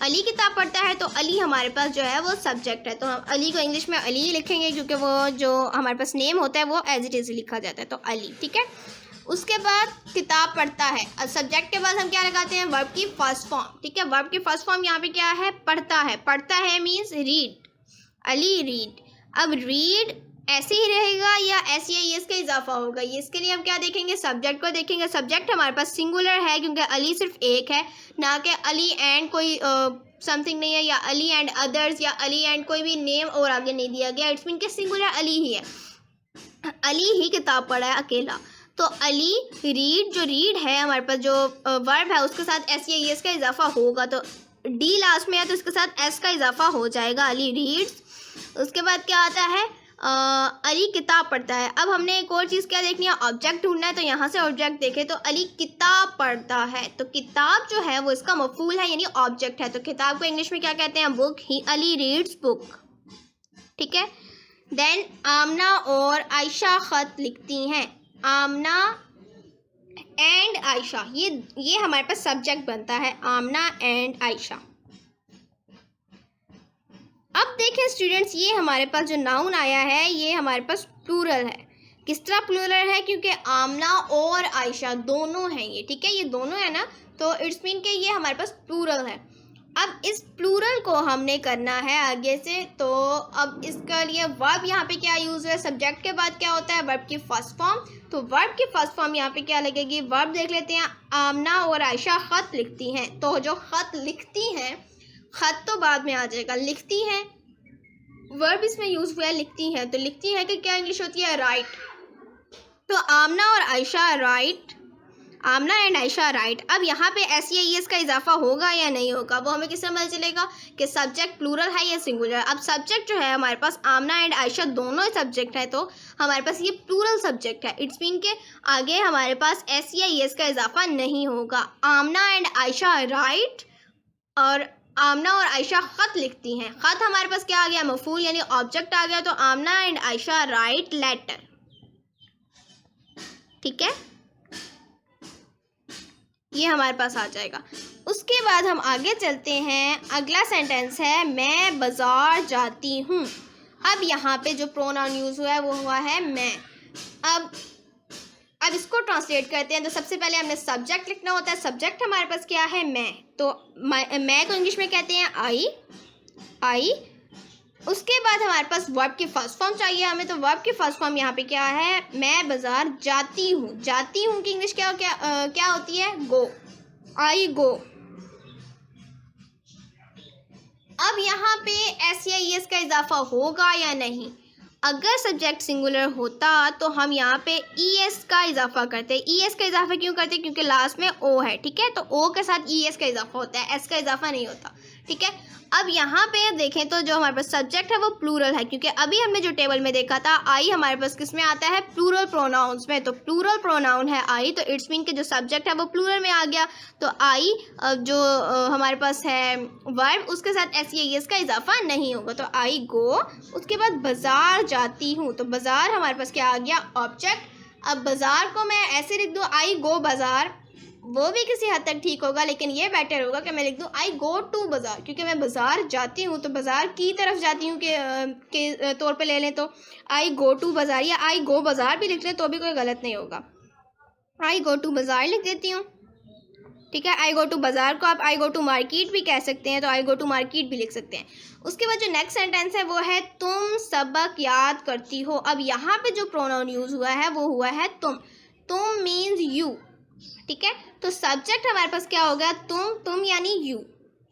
अली किताब पढ़ता है, तो अली हमारे पास जो है वो सब्जेक्ट है, तो हम अली को इंग्लिश में अली लिखेंगे, क्योंकि वो जो हमारे पास नेम होता है वो एज इट इज़ लिखा जाता है, तो अली, ठीक है। उसके बाद किताब पढ़ता है, अब सब्जेक्ट के बाद हम क्या लगाते हैं, वर्ब की फर्स्ट फॉर्म, ठीक है। वर्ब की फर्स्ट फॉर्म यहाँ पे क्या है, पढ़ता है। पढ़ता है मीन्स रीड, अली रीड। अब रीड ऐसे ही रहेगा या एस या एस का इजाफा होगा, ये इसके लिए हम क्या देखेंगे, सब्जेक्ट को देखेंगे। सब्जेक्ट हमारे पास सिंगुलर है क्योंकि अली सिर्फ एक है, ना कि अली एंड कोई समथिंग नहीं है, या अली एंड अदर्स, या अली एंड कोई भी नेम और आगे नहीं दिया गया। इट्स मीन के सिंगुलर अली ही है, अली ही किताब पढ़ा है अकेला। तो अली रीड, जो रीड है हमारे पास जो वर्ब है उसके साथ एस या एस का इजाफा होगा, तो डी लास्ट में है तो इसके साथ एस का इजाफा हो जाएगा, अली रीड्स। उसके बाद क्या आता है, अली किताब पढ़ता है। अब हमने एक और चीज़ क्या देखनी है, ऑब्जेक्ट ढूंढना है, तो यहाँ से ऑब्जेक्ट देखें तो अली किताब पढ़ता है, तो किताब जो है वो इसका मफूल है, यानी ऑब्जेक्ट है। तो किताब को इंग्लिश में क्या कहते हैं, बुक। ही अली रीड्स बुक, ठीक है। देन आमना और आयशा ख़त लिखती हैं। आमना एंड आयशा, ये हमारे पास सब्जेक्ट बनता है, आमना एंड आयशा। अब देखें स्टूडेंट्स, ये हमारे पास जो नाउन आया है ये हमारे पास प्लूरल है। किस तरह प्लूरल है, क्योंकि आमना और आयशा दोनों हैं ये, ठीक है, ये दोनों है ना, तो इट्स मीन के ये हमारे पास प्लूरल है। अब इस प्लूरल को हमने करना है आगे से, तो अब इसका लिए वर्ब यहाँ पे क्या यूज़ है, सब्जेक्ट के बाद क्या होता है, वर्ब की फर्स्ट फॉर्म। तो वर्ब की फर्स्ट फॉर्म यहाँ पे क्या लगेगी, वर्ब देख लेते हैं। आमना और आयशा ख़त लिखती हैं, तो जो ख़त लिखती हैं, ख़त तो बाद में आ जाएगा, लिखती हैं वर्ब इसमें यूज़ हुआ है, लिखती हैं, तो लिखती हैं कि क्या इंग्लिश होती है, राइट। तो आमना और Ayesha right, Aamna and Ayesha right. अब यहाँ पे एस या एस का इजाफा होगा या नहीं होगा, वो हमें किससे पता चलेगा कि सब्जेक्ट प्लूरल है या सिंगुलर। अब सब्जेक्ट जो है हमारे पास आमना एंड आयशा दोनों ही सब्जेक्ट है, तो हमारे पास ये प्लूरल सब्जेक्ट है। इट्स मीन के आगे हमारे पास एस या एस का इजाफा नहीं होगा। आमना एंड आयशा राइट और आमना और आयशा ख़त लिखती हैं। ख़त हमारे पास क्या आ गया, मफूल यानी ऑब्जेक्ट आ गया, तो आमना एंड आयशा राइट लेटर, ठीक है, ये हमारे पास आ जाएगा। उसके बाद हम आगे चलते हैं, अगला सेंटेंस है मैं बाज़ार जाती हूँ। अब यहाँ पे जो प्रोनाउन यूज़ हुआ है वो हुआ है मैं। अब इसको ट्रांसलेट करते हैं, तो सबसे पहले हमने सब्जेक्ट लिखना होता है। सब्जेक्ट हमारे पास क्या है, मैं, तो मैं को इंग्लिश में कहते हैं आई। उसके बाद हमारे पास वर्ब की फर्स्ट फॉर्म चाहिए हमें, तो वर्ब की फर्स्ट फॉर्म यहाँ पे क्या है, मैं बाज़ार जाती हूँ। जाती हूँ की इंग्लिश क्या होती है, गो, आई गो। अब यहाँ पे एस या एस का इजाफा होगा या नहीं, अगर सब्जेक्ट सिंगुलर होता तो हम यहाँ पे ई एस का इजाफा करते। ई एस का इजाफा क्यों करते, क्योंकि लास्ट में ओ है, ठीक है, तो ओ के साथ ई एस का इजाफा होता है, एस का इजाफा नहीं होता, ठीक है। अब यहाँ पे देखें तो जो हमारे पास सब्जेक्ट है वो प्लूरल है, क्योंकि अभी हमने जो टेबल में देखा था आई हमारे पास किस में आता है, प्लूरल प्रोनाउंस में, तो प्लूरल प्रोनाउन है आई, तो इट्स मीन के जो सब्जेक्ट है वो प्लूरल में आ गया। तो आई जो हमारे पास है वर्ब, उसके साथ एस या एस का इजाफा नहीं होगा, तो आई गो। उसके बाद बाज़ार जाती हूँ, तो बाज़ार हमारे पास क्या आ गया, ऑब्जेक्ट। अब बाज़ार को मैं ऐसे लिख दूँ, आई गो बाज़ार, वो भी किसी हद तक ठीक होगा, लेकिन ये बेटर होगा कि मैं लिख दूँ आई गो टू बाज़ार, क्योंकि मैं बाज़ार जाती हूँ, तो बाज़ार की तरफ जाती हूँ के तौर पे ले लें तो आई गो टू बाज़ार, या आई गो बाज़ार भी लिख लें तो भी कोई गलत नहीं होगा। आई गो टू बाज़ार लिख देती हूँ, ठीक है। आई गो टू बाज़ार को आप आई गो टू मार्केट भी कह सकते हैं, तो आई गो टू मार्केट भी लिख सकते हैं। उसके बाद जो नेक्स्ट सेंटेंस है वो है तुम सबक याद करती हो। अब यहाँ पे जो प्रोनाउन यूज़ हुआ है वो हुआ है तुम मीन्स यू, ठीक है। तो सब्जेक्ट हमारे पास क्या हो गया, तुम यानी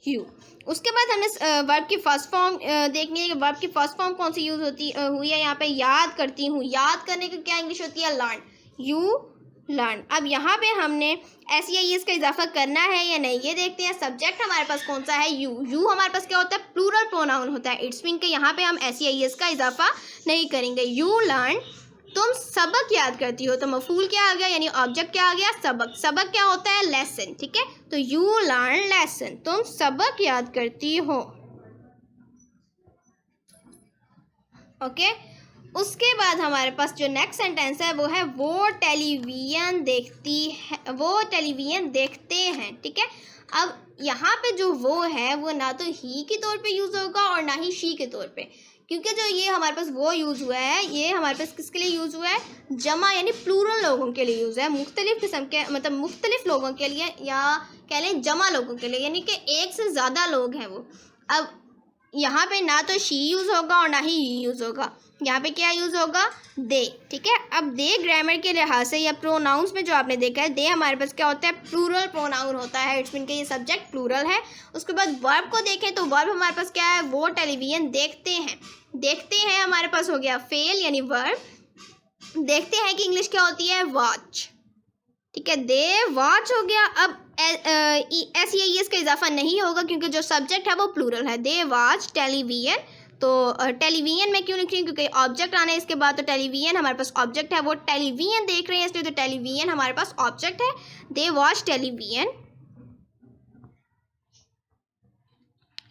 यू। उसके बाद हमने वर्ब की फर्स्ट फॉर्म देखनी है कि वर्ब की फर्स्ट फॉर्म कौन सी यूज़ हुई है यहाँ पे। याद करती हूँ, याद करने की क्या इंग्लिश होती है, लर्न, यू लर्न। अब यहाँ पे हमने एस का इजाफा करना है या नहीं, ये देखते हैं। सब्जेक्ट हमारे पास कौन सा है, यू हमारे पास क्या होता है, प्लूरल प्रोनाउन होता है। इट्स मीन के यहाँ पे हम एस का इजाफा नहीं करेंगे। यू लर्न, तुम सबक याद करती हो, तो मफूल क्या आ गया, यानी ऑब्जेक्ट क्या आ गया, सबक। सबक क्या होता है, लेसन, ठीक है। तो यू लर्न लेसन, तुम सबक याद करती हो, ओके। उसके बाद हमारे पास जो नेक्स्ट सेंटेंस है वो है वो टेलीविज़न देखती है, वो टेलीविज़न देखते हैं, ठीक है। अब यहाँ पे जो वो है वो ना तो ही के तौर पे यूज़ होगा और ना ही शी के तौर पे, क्योंकि जो ये हमारे पास वो यूज़ हुआ है, ये हमारे पास किसके लिए यूज़ हुआ है, जमा यानी प्लूरल लोगों के लिए यूज़ है, मुख्तलिफ किस्म के, मतलब मुख्तलिफ लोगों के लिए, या कह लें जमा लोगों के लिए, यानी कि एक से ज़्यादा लोग हैं वो। अब यहाँ पे ना तो शी यूज़ होगा और ना ही यूज़ होगा, यहाँ पे क्या यूज़ होगा, दे, ठीक है। अब दे ग्रामर के लिहाज से या प्रोनाउंस में जो आपने देखा है, दे हमारे पास क्या होता है, प्लूरल प्रोनाउन होता है। इट्स मीन के ये सब्जेक्ट प्लूरल है। उसके बाद वर्ब को देखें तो वर्ब हमारे पास क्या है, वो टेलीविज़न देखते हैं। देखते हैं हमारे पास हो गया फेल यानी वर्ब। देखते हैं कि इंग्लिश क्या होती है, वॉच, ठीक है। दे वॉच हो गया। अब एस का इजाफा नहीं होगा क्योंकि जो सब्जेक्ट है वो प्लूरल है। दे वॉच टेलीविज़न, तो टेलीविज़न में क्यों लिख रही हूँ, क्योंकि ऑब्जेक्ट आना है इसके बाद, तो टेलीविज़न हमारे पास ऑब्जेक्ट है, वो टेलीविज़न देख रहे हैं इसलिए तो टेलीविज़न हमारे पास ऑब्जेक्ट है। दे वॉच टेलीविज़न,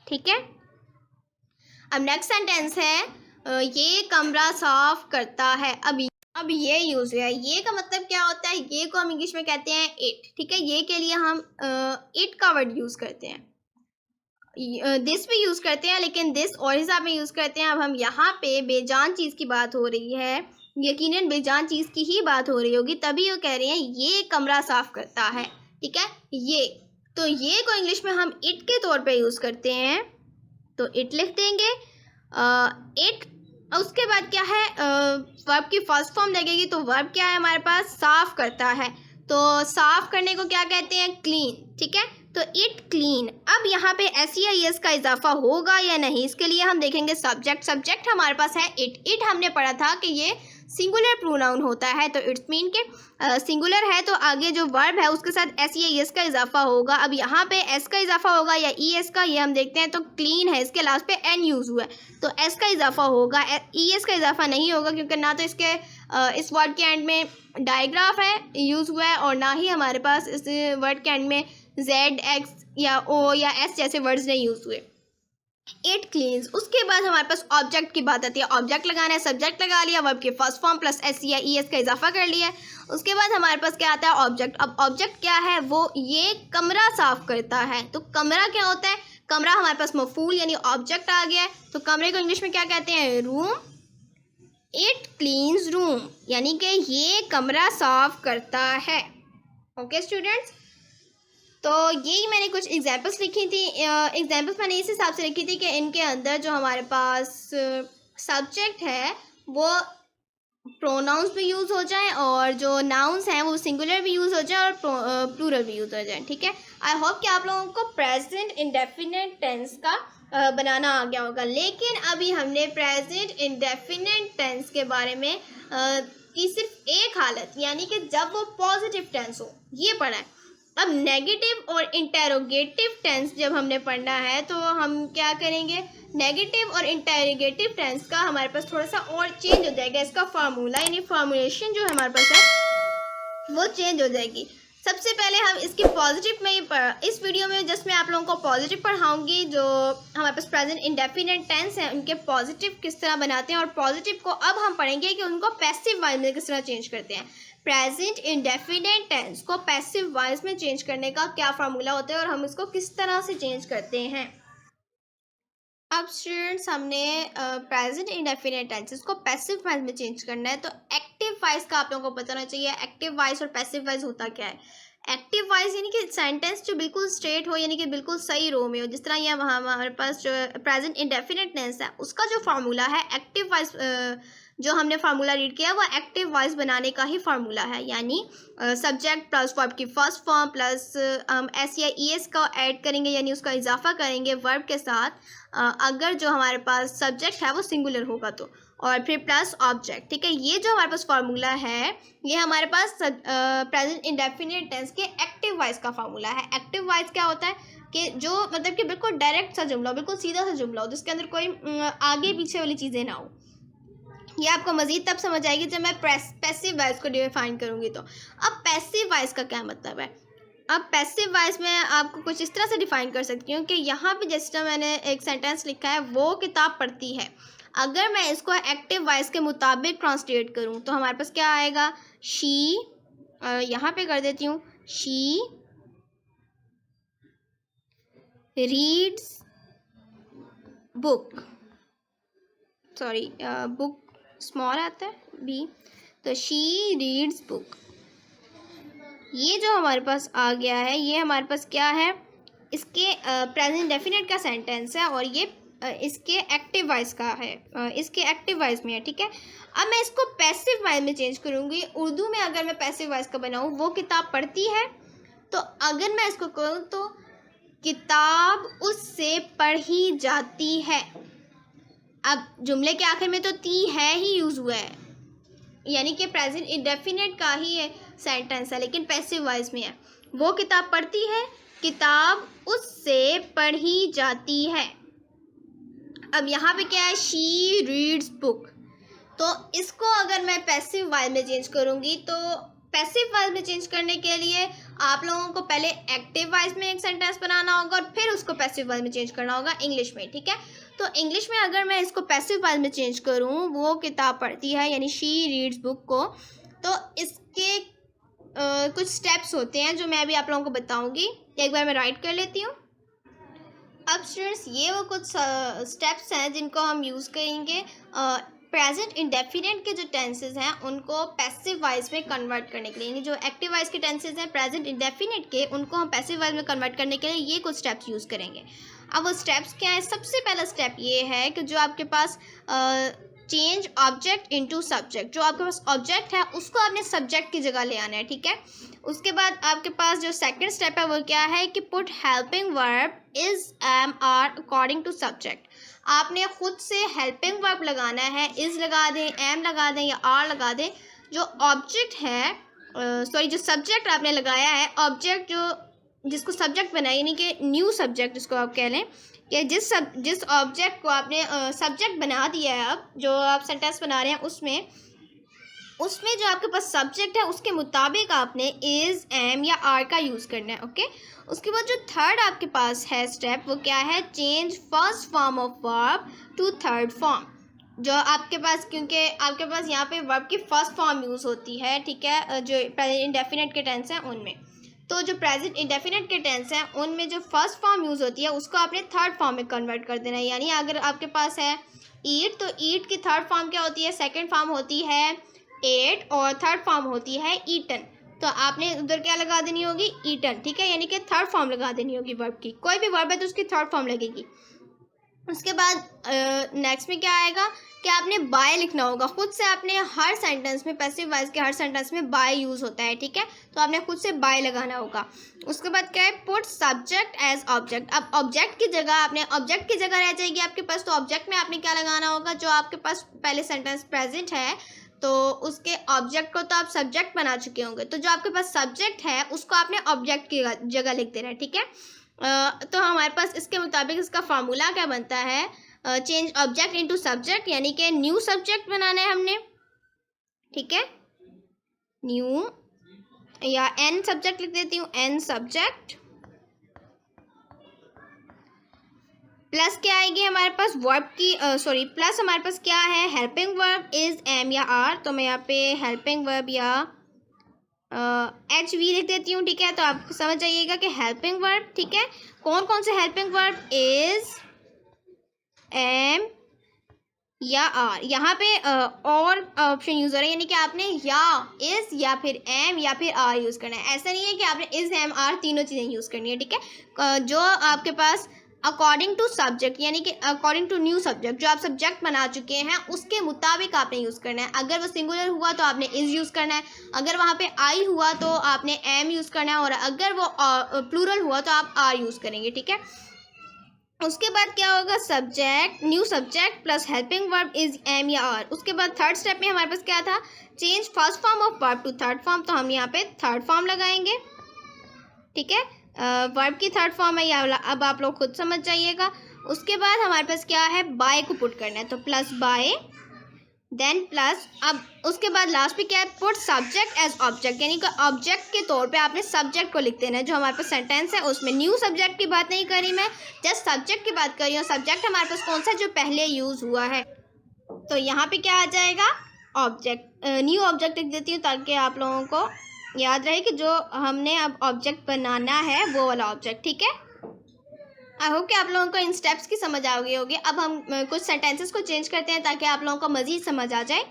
ठीक है। अब नेक्स्ट सेंटेंस है ये कमरा साफ करता है। अब ये यूज़ है, ये का मतलब क्या होता है, ये को हम इंग्लिश में कहते हैं इट, ठीक है। ये के लिए हम इट का वर्ड यूज़ करते हैं, दिस भी यूज़ करते हैं, लेकिन दिस और हिसाब में यूज़ करते हैं। अब हम यहाँ पे बेजान चीज़ की बात हो रही है, यकीनन बेजान चीज़ की ही बात हो रही होगी, तभी वो कह रहे हैं ये कमरा साफ करता है, ठीक है। ये तो ये को इंग्लिश में हम इट के तौर पे यूज़ करते हैं, तो इट लिख देंगे, इट। उसके बाद क्या है, वर्ब की फर्स्ट फॉर्म लगेगी, तो वर्ब क्या है हमारे पास, साफ़ करता है। तो साफ़ करने को क्या कहते हैं, क्लीन, ठीक है। तो इट क्लीन। अब यहाँ पे एस का इजाफा होगा या नहीं, इसके लिए हम देखेंगे सब्जेक्ट हमारे पास है इट हमने पढ़ा था कि ये सिंगुलर प्रोनाउन होता है, तो इट्स मीन के सिंगुलर है, तो आगे जो वर्ब है उसके साथ एस का इजाफा होगा। अब यहाँ पे एस का इजाफा होगा या एस का, ये हम देखते हैं। तो क्लीन है, इसके लास्ट पे एन यूज़ हुआ है, तो एस का इजाफा होगा, एस का इजाफा नहीं होगा, क्योंकि ना तो इसके इस वर्ड के एंड में डायग्राफ है यूज़ हुआ है, और ना ही हमारे पास इस वर्ड के एंड में जेड, एक्स या ओ या एस जैसे वर्ड्स नहीं यूज़ हुए। It cleans. उसके बाद हमारे पास ऑब्जेक्ट की बात आती है, ऑब्जेक्ट लगाना है, सब्जेक्ट लगा लिया, वर्ब के फर्स्ट फॉर्म प्लस एस या एस का इजाफा कर लिया है। उसके बाद हमारे पास क्या आता है, ऑब्जेक्ट। अब ऑब्जेक्ट क्या है, वो ये कमरा साफ करता है। तो कमरा क्या होता है, कमरा हमारे पास मफूल यानी ऑब्जेक्ट आ गया है, तो कमरे को इंग्लिश में क्या कहते हैं, रूम। इट क्लीन्स रूम, यानी कि ये कमरा साफ करता है, ओके स्टूडेंट्स। तो यही मैंने कुछ एग्जांपल्स लिखी थी, एग्जांपल्स मैंने इस हिसाब से लिखी थी कि इनके अंदर जो हमारे पास सब्जेक्ट है वो प्रोनाउंस भी यूज़ हो जाए, और जो नाउन्स हैं वो सिंगुलर भी यूज़ हो जाए और प्लूरल भी यूज़ हो जाए, ठीक है। आई होप कि आप लोगों को प्रेजेंट इंडेफिनिट टेंस का बनाना आ गया होगा, लेकिन अभी हमने प्रेजेंट इंडेफिनिट टेंस के बारे में की सिर्फ एक हालत, यानी कि जब वो पॉजिटिव टेंस हो, ये पढ़ा है। अब नेगेटिव और इंटेरोगेटिव टेंस जब हमने पढ़ना है तो हम क्या करेंगे, नेगेटिव और इंटेरोगेटिव टेंस का हमारे पास थोड़ा सा और चेंज हो जाएगा, इसका फार्मूला यानी फॉर्मुलेशन जो हमारे पास है वो चेंज हो जाएगी। सबसे पहले हम इसकी पॉजिटिव में इस वीडियो में जस्ट मैं आप लोगों को पॉजिटिव पढ़ाऊंगी, जो हमारे पास प्रेजेंट इंडेफिनिट टेंस है उनके पॉजिटिव किस तरह बनाते हैं, और पॉजिटिव को अब हम पढ़ेंगे कि उनको पैसिव वाइज में किस तरह चेंज करते हैं। प्रेजेंट इंडेफिनेट टेंस को पैसिव वॉइस में चेंज करने का क्या फार्मूला होता है और हम इसको किस तरह से चेंज करते हैं। अब स्टूडेंट्स हमने प्रेजेंट इंडेफिनेट टेंसेस को पैसिव वॉइस में चेंज करना है, तो एक्टिव वॉइस का आप लोगों को पता होना चाहिए एक्टिव वॉइस और पैसिव वॉइस होता क्या है। एक्टिव वॉइस यानी कि सेंटेंस जो बिल्कुल स्ट्रेट हो, यानी कि बिल्कुल सही रो में हो, जिस तरह यहाँ वहाँ हमारे पास जो प्रेजेंट इंडेफिनेट टेंस है उसका जो फार्मूला है एक्टिव वॉइस, जो हमने फार्मूला रीड किया वो एक्टिव वॉइस बनाने का ही फार्मूला है, यानी सब्जेक्ट प्लस वर्ब की फर्स्ट फॉर्म प्लस हम एस या ई एस का ऐड करेंगे, यानी उसका इजाफा करेंगे वर्ब के साथ, अगर जो हमारे पास सब्जेक्ट है वो सिंगुलर होगा तो, और फिर प्लस ऑब्जेक्ट। ठीक है, ये जो हमारे पास फार्मूला है ये हमारे पास प्रेजेंट इंडेफिनिट टेंस के एक्टिव वॉइस का फार्मूला है। एक्टिव वॉइस क्या होता है कि जो मतलब कि बिल्कुल डायरेक्ट सा जुमला हो, बिल्कुल सीधा सा जुमला हो, जिसके अंदर कोई आगे पीछे वाली चीज़ें ना हो। ये आपको मज़ीद तब समझ आएगी जब मैं पैसिव वॉइस को डिफाइन करूँगी। तो अब पैसिव वॉइस का क्या मतलब है। अब पैसिव वॉइस में आपको कुछ इस तरह से डिफाइन कर सकती हूँ कि यहाँ पे जिस तरह मैंने एक सेंटेंस लिखा है वो किताब पढ़ती है, अगर मैं इसको एक्टिव वॉइस के मुताबिक ट्रांसलेट करूँ तो हमारे पास क्या आएगा, शी, यहाँ पे कर देती हूँ, she reads book, sorry book small आता है बी, तो शी रीड्स बुक। ये जो हमारे पास आ गया है ये हमारे पास क्या है, इसके प्रेजेंट डेफिनेट का सेंटेंस है और ये इसके एक्टिव वॉइस का है, इसके एक्टिव वॉइस में है। ठीक है, अब मैं इसको पैसिव वॉइस में चेंज करूँगी। उर्दू में अगर मैं पैसिव वॉइस का बनाऊँ, वो किताब पढ़ती है, तो अगर मैं इसको कहूँ तो किताब उससे पढ़ी जाती है। अब जुमले के आखिर में तो ती है ही यूज़ हुआ है, यानी कि प्रेजेंट इंडेफिनिट का ही है सेंटेंस है, लेकिन पैसिव वॉइस में है। वो किताब पढ़ती है, किताब उससे पढ़ी जाती है। अब यहाँ पे क्या है, शी रीड्स बुक, तो इसको अगर मैं पैसिव वॉइस में चेंज करूँगी तो पैसिव वॉइस में चेंज करने के लिए आप लोगों को पहले एक्टिव वॉइस में एक सेंटेंस बनाना होगा और फिर उसको पैसिव वॉइस में चेंज करना होगा इंग्लिश में। ठीक है, तो इंग्लिश में अगर मैं इसको पैसिव वॉइस में चेंज करूँ, वो किताब पढ़ती है यानी शी रीड्स बुक को, तो इसके कुछ स्टेप्स होते हैं जो मैं अभी आप लोगों को बताऊँगी। एक बार मैं राइट कर लेती हूँ। अब स्टूडेंट्स ये वो कुछ स्टेप्स हैं जिनको हम यूज़ करेंगे प्रेजेंट इंडेफिनेट के जो टेंसेस हैं उनको पैसिव वॉइस में कन्वर्ट करने के लिए, यानी जो एक्टिव वॉइस के टेंसेस हैं प्रेजेंट इंडेफिनेट के, उनको हम पैसिव वॉइस में कन्वर्ट करने के लिए ये कुछ स्टेप्स यूज़ करेंगे। अब वो स्टेप्स क्या है, सबसे पहला स्टेप ये है कि जो आपके पास चेंज ऑब्जेक्ट इनटू सब्जेक्ट, जो आपके पास ऑब्जेक्ट है उसको आपने सब्जेक्ट की जगह ले आना है। ठीक है, उसके बाद आपके पास जो सेकंड स्टेप है वो क्या है कि put helping verb is am are according to subject. आपने खुद से हेल्पिंग वर्ब लगाना है, इज लगा दें, एम लगा दें या आर लगा दें। जो ऑब्जेक्ट है सॉरी जो सब्जेक्ट आपने लगाया है, ऑब्जेक्ट जो जिसको सब्जेक्ट बनाया, यानी कि न्यू सब्जेक्ट जिसको आप कह लें, कि जिस ऑब्जेक्ट को आपने सब्जेक्ट बना दिया है, अब जो आप सेंटेंस बना रहे हैं उसमें जो आपके पास सब्जेक्ट है उसके मुताबिक आपने इज़, एम या आर का यूज़ करना है। ओके, उसके बाद जो थर्ड आपके पास है स्टेप वो क्या है, change first form of verb to third form. जो आपके पास, क्योंकि आपके पास यहाँ पे वर्ब की फर्स्ट फॉर्म यूज़ होती है, ठीक है, जो प्रेजेंट इंडेफिनेट के टेंस हैं उनमें, तो जो प्रेजेंट इंडेफिनेट के टेंस हैं उनमें जो फर्स्ट फॉर्म यूज़ होती है उसको आपने थर्ड फॉर्म में कन्वर्ट कर देना है। यानी अगर आपके पास है ईट, तो ईट की थर्ड फॉर्म क्या होती है, सेकंड फॉर्म होती है एट और थर्ड फॉर्म होती है ईटन, तो आपने उधर क्या लगा देनी होगी, ईटन। ठीक है, यानी कि थर्ड फॉर्म लगा देनी होगी वर्ब की, कोई भी वर्ब है तो उसकी थर्ड फॉर्म लगेगी। उसके बाद नेक्स्ट में क्या आएगा कि आपने बाय लिखना होगा खुद से। आपने हर सेंटेंस में, पैसिव वॉइस के हर सेंटेंस में बाय यूज़ होता है। ठीक है, तो आपने खुद से बाय लगाना होगा। उसके बाद क्या है, पुट सब्जेक्ट एज ऑब्जेक्ट। अब ऑब्जेक्ट की जगह आपने, ऑब्जेक्ट की जगह रह जाएगी आपके पास, तो ऑब्जेक्ट में आपने क्या लगाना होगा, जो आपके पास पहले सेंटेंस प्रेजेंट है तो उसके ऑब्जेक्ट को तो आप सब्जेक्ट बना चुके होंगे, तो जो आपके पास सब्जेक्ट है उसको आपने ऑब्जेक्ट की जगह लिख देना है। ठीक है, तो हमारे पास इसके मुताबिक इसका फार्मूला क्या बनता है, चेंज ऑब्जेक्ट इनटू सब्जेक्ट, यानी कि न्यू सब्जेक्ट बनाना है हमने। ठीक है, न्यू या एन सब्जेक्ट लिख देती हूँ, एन सब्जेक्ट प्लस क्या आएगी हमारे पास वर्ब की, सॉरी प्लस हमारे पास क्या है, हेल्पिंग वर्ब इज एम या आर, तो मैं यहाँ पे हेल्पिंग वर्ब या HV लिख देती हूँ, ठीक है। तो आप समझ जाइएगा कि हेल्पिंग वर्ब, ठीक है। कौन कौन से हेल्पिंग वर्ब? इज, एम या आर। यहाँ पे और ऑप्शन यूज़ हो रहा है, यानी कि आपने या इज या फिर एम या फिर आर यूज़ करना है। ऐसा नहीं है कि आपने इज एम आर तीनों चीज़ें यूज़ करनी है, ठीक है। जो आपके पास अकॉर्डिंग टू सब्जेक्ट, यानी कि अकॉर्डिंग टू न्यू सब्जेक्ट, जो आप सब्जेक्ट बना चुके हैं उसके मुताबिक आपने यूज़ करना है। अगर वो सिंगुलर हुआ तो आपने इज यूज़ करना है, अगर वहाँ पे आई हुआ तो आपने एम यूज़ करना है, और अगर वो प्लूरल हुआ तो आप आर यूज़ करेंगे, ठीक है। उसके बाद क्या होगा? Subject, new subject plus helping verb is am या आर। उसके बाद थर्ड स्टेप में हमारे पास क्या था? Change first form of verb to third form. तो हम यहाँ पे थर्ड फॉर्म लगाएंगे, ठीक है। वर्ब की थर्ड फॉर्म है, या अब आप लोग खुद समझ जाइएगा। उसके बाद हमारे पास क्या है? बाय को पुट करना है, तो प्लस बाय, देन प्लस, अब उसके बाद लास्ट पे क्या है? पुट सब्जेक्ट एज ऑब्जेक्ट, यानी कि ऑब्जेक्ट के तौर पे आपने सब्जेक्ट को लिख देना है। जो हमारे पास सेंटेंस है उसमें न्यू सब्जेक्ट की बात नहीं करी मैं, जस्ट सब्जेक्ट की बात कर रही हूँ। सब्जेक्ट हमारे पास कौन सा? जो पहले यूज़ हुआ है। तो यहाँ पे क्या आ जाएगा? ऑब्जेक्ट, न्यू ऑब्जेक्ट लिख देती हूँ ताकि आप लोगों को याद रहे कि जो हमने अब ऑब्जेक्ट बनाना है वो वाला ऑब्जेक्ट, ठीक है। आई होप कि आप लोगों को इन स्टेप्स की समझ आ गई होगी। अब हम कुछ सेंटेंसेस को चेंज करते हैं ताकि आप लोगों को मज़ीद समझ आ जाए।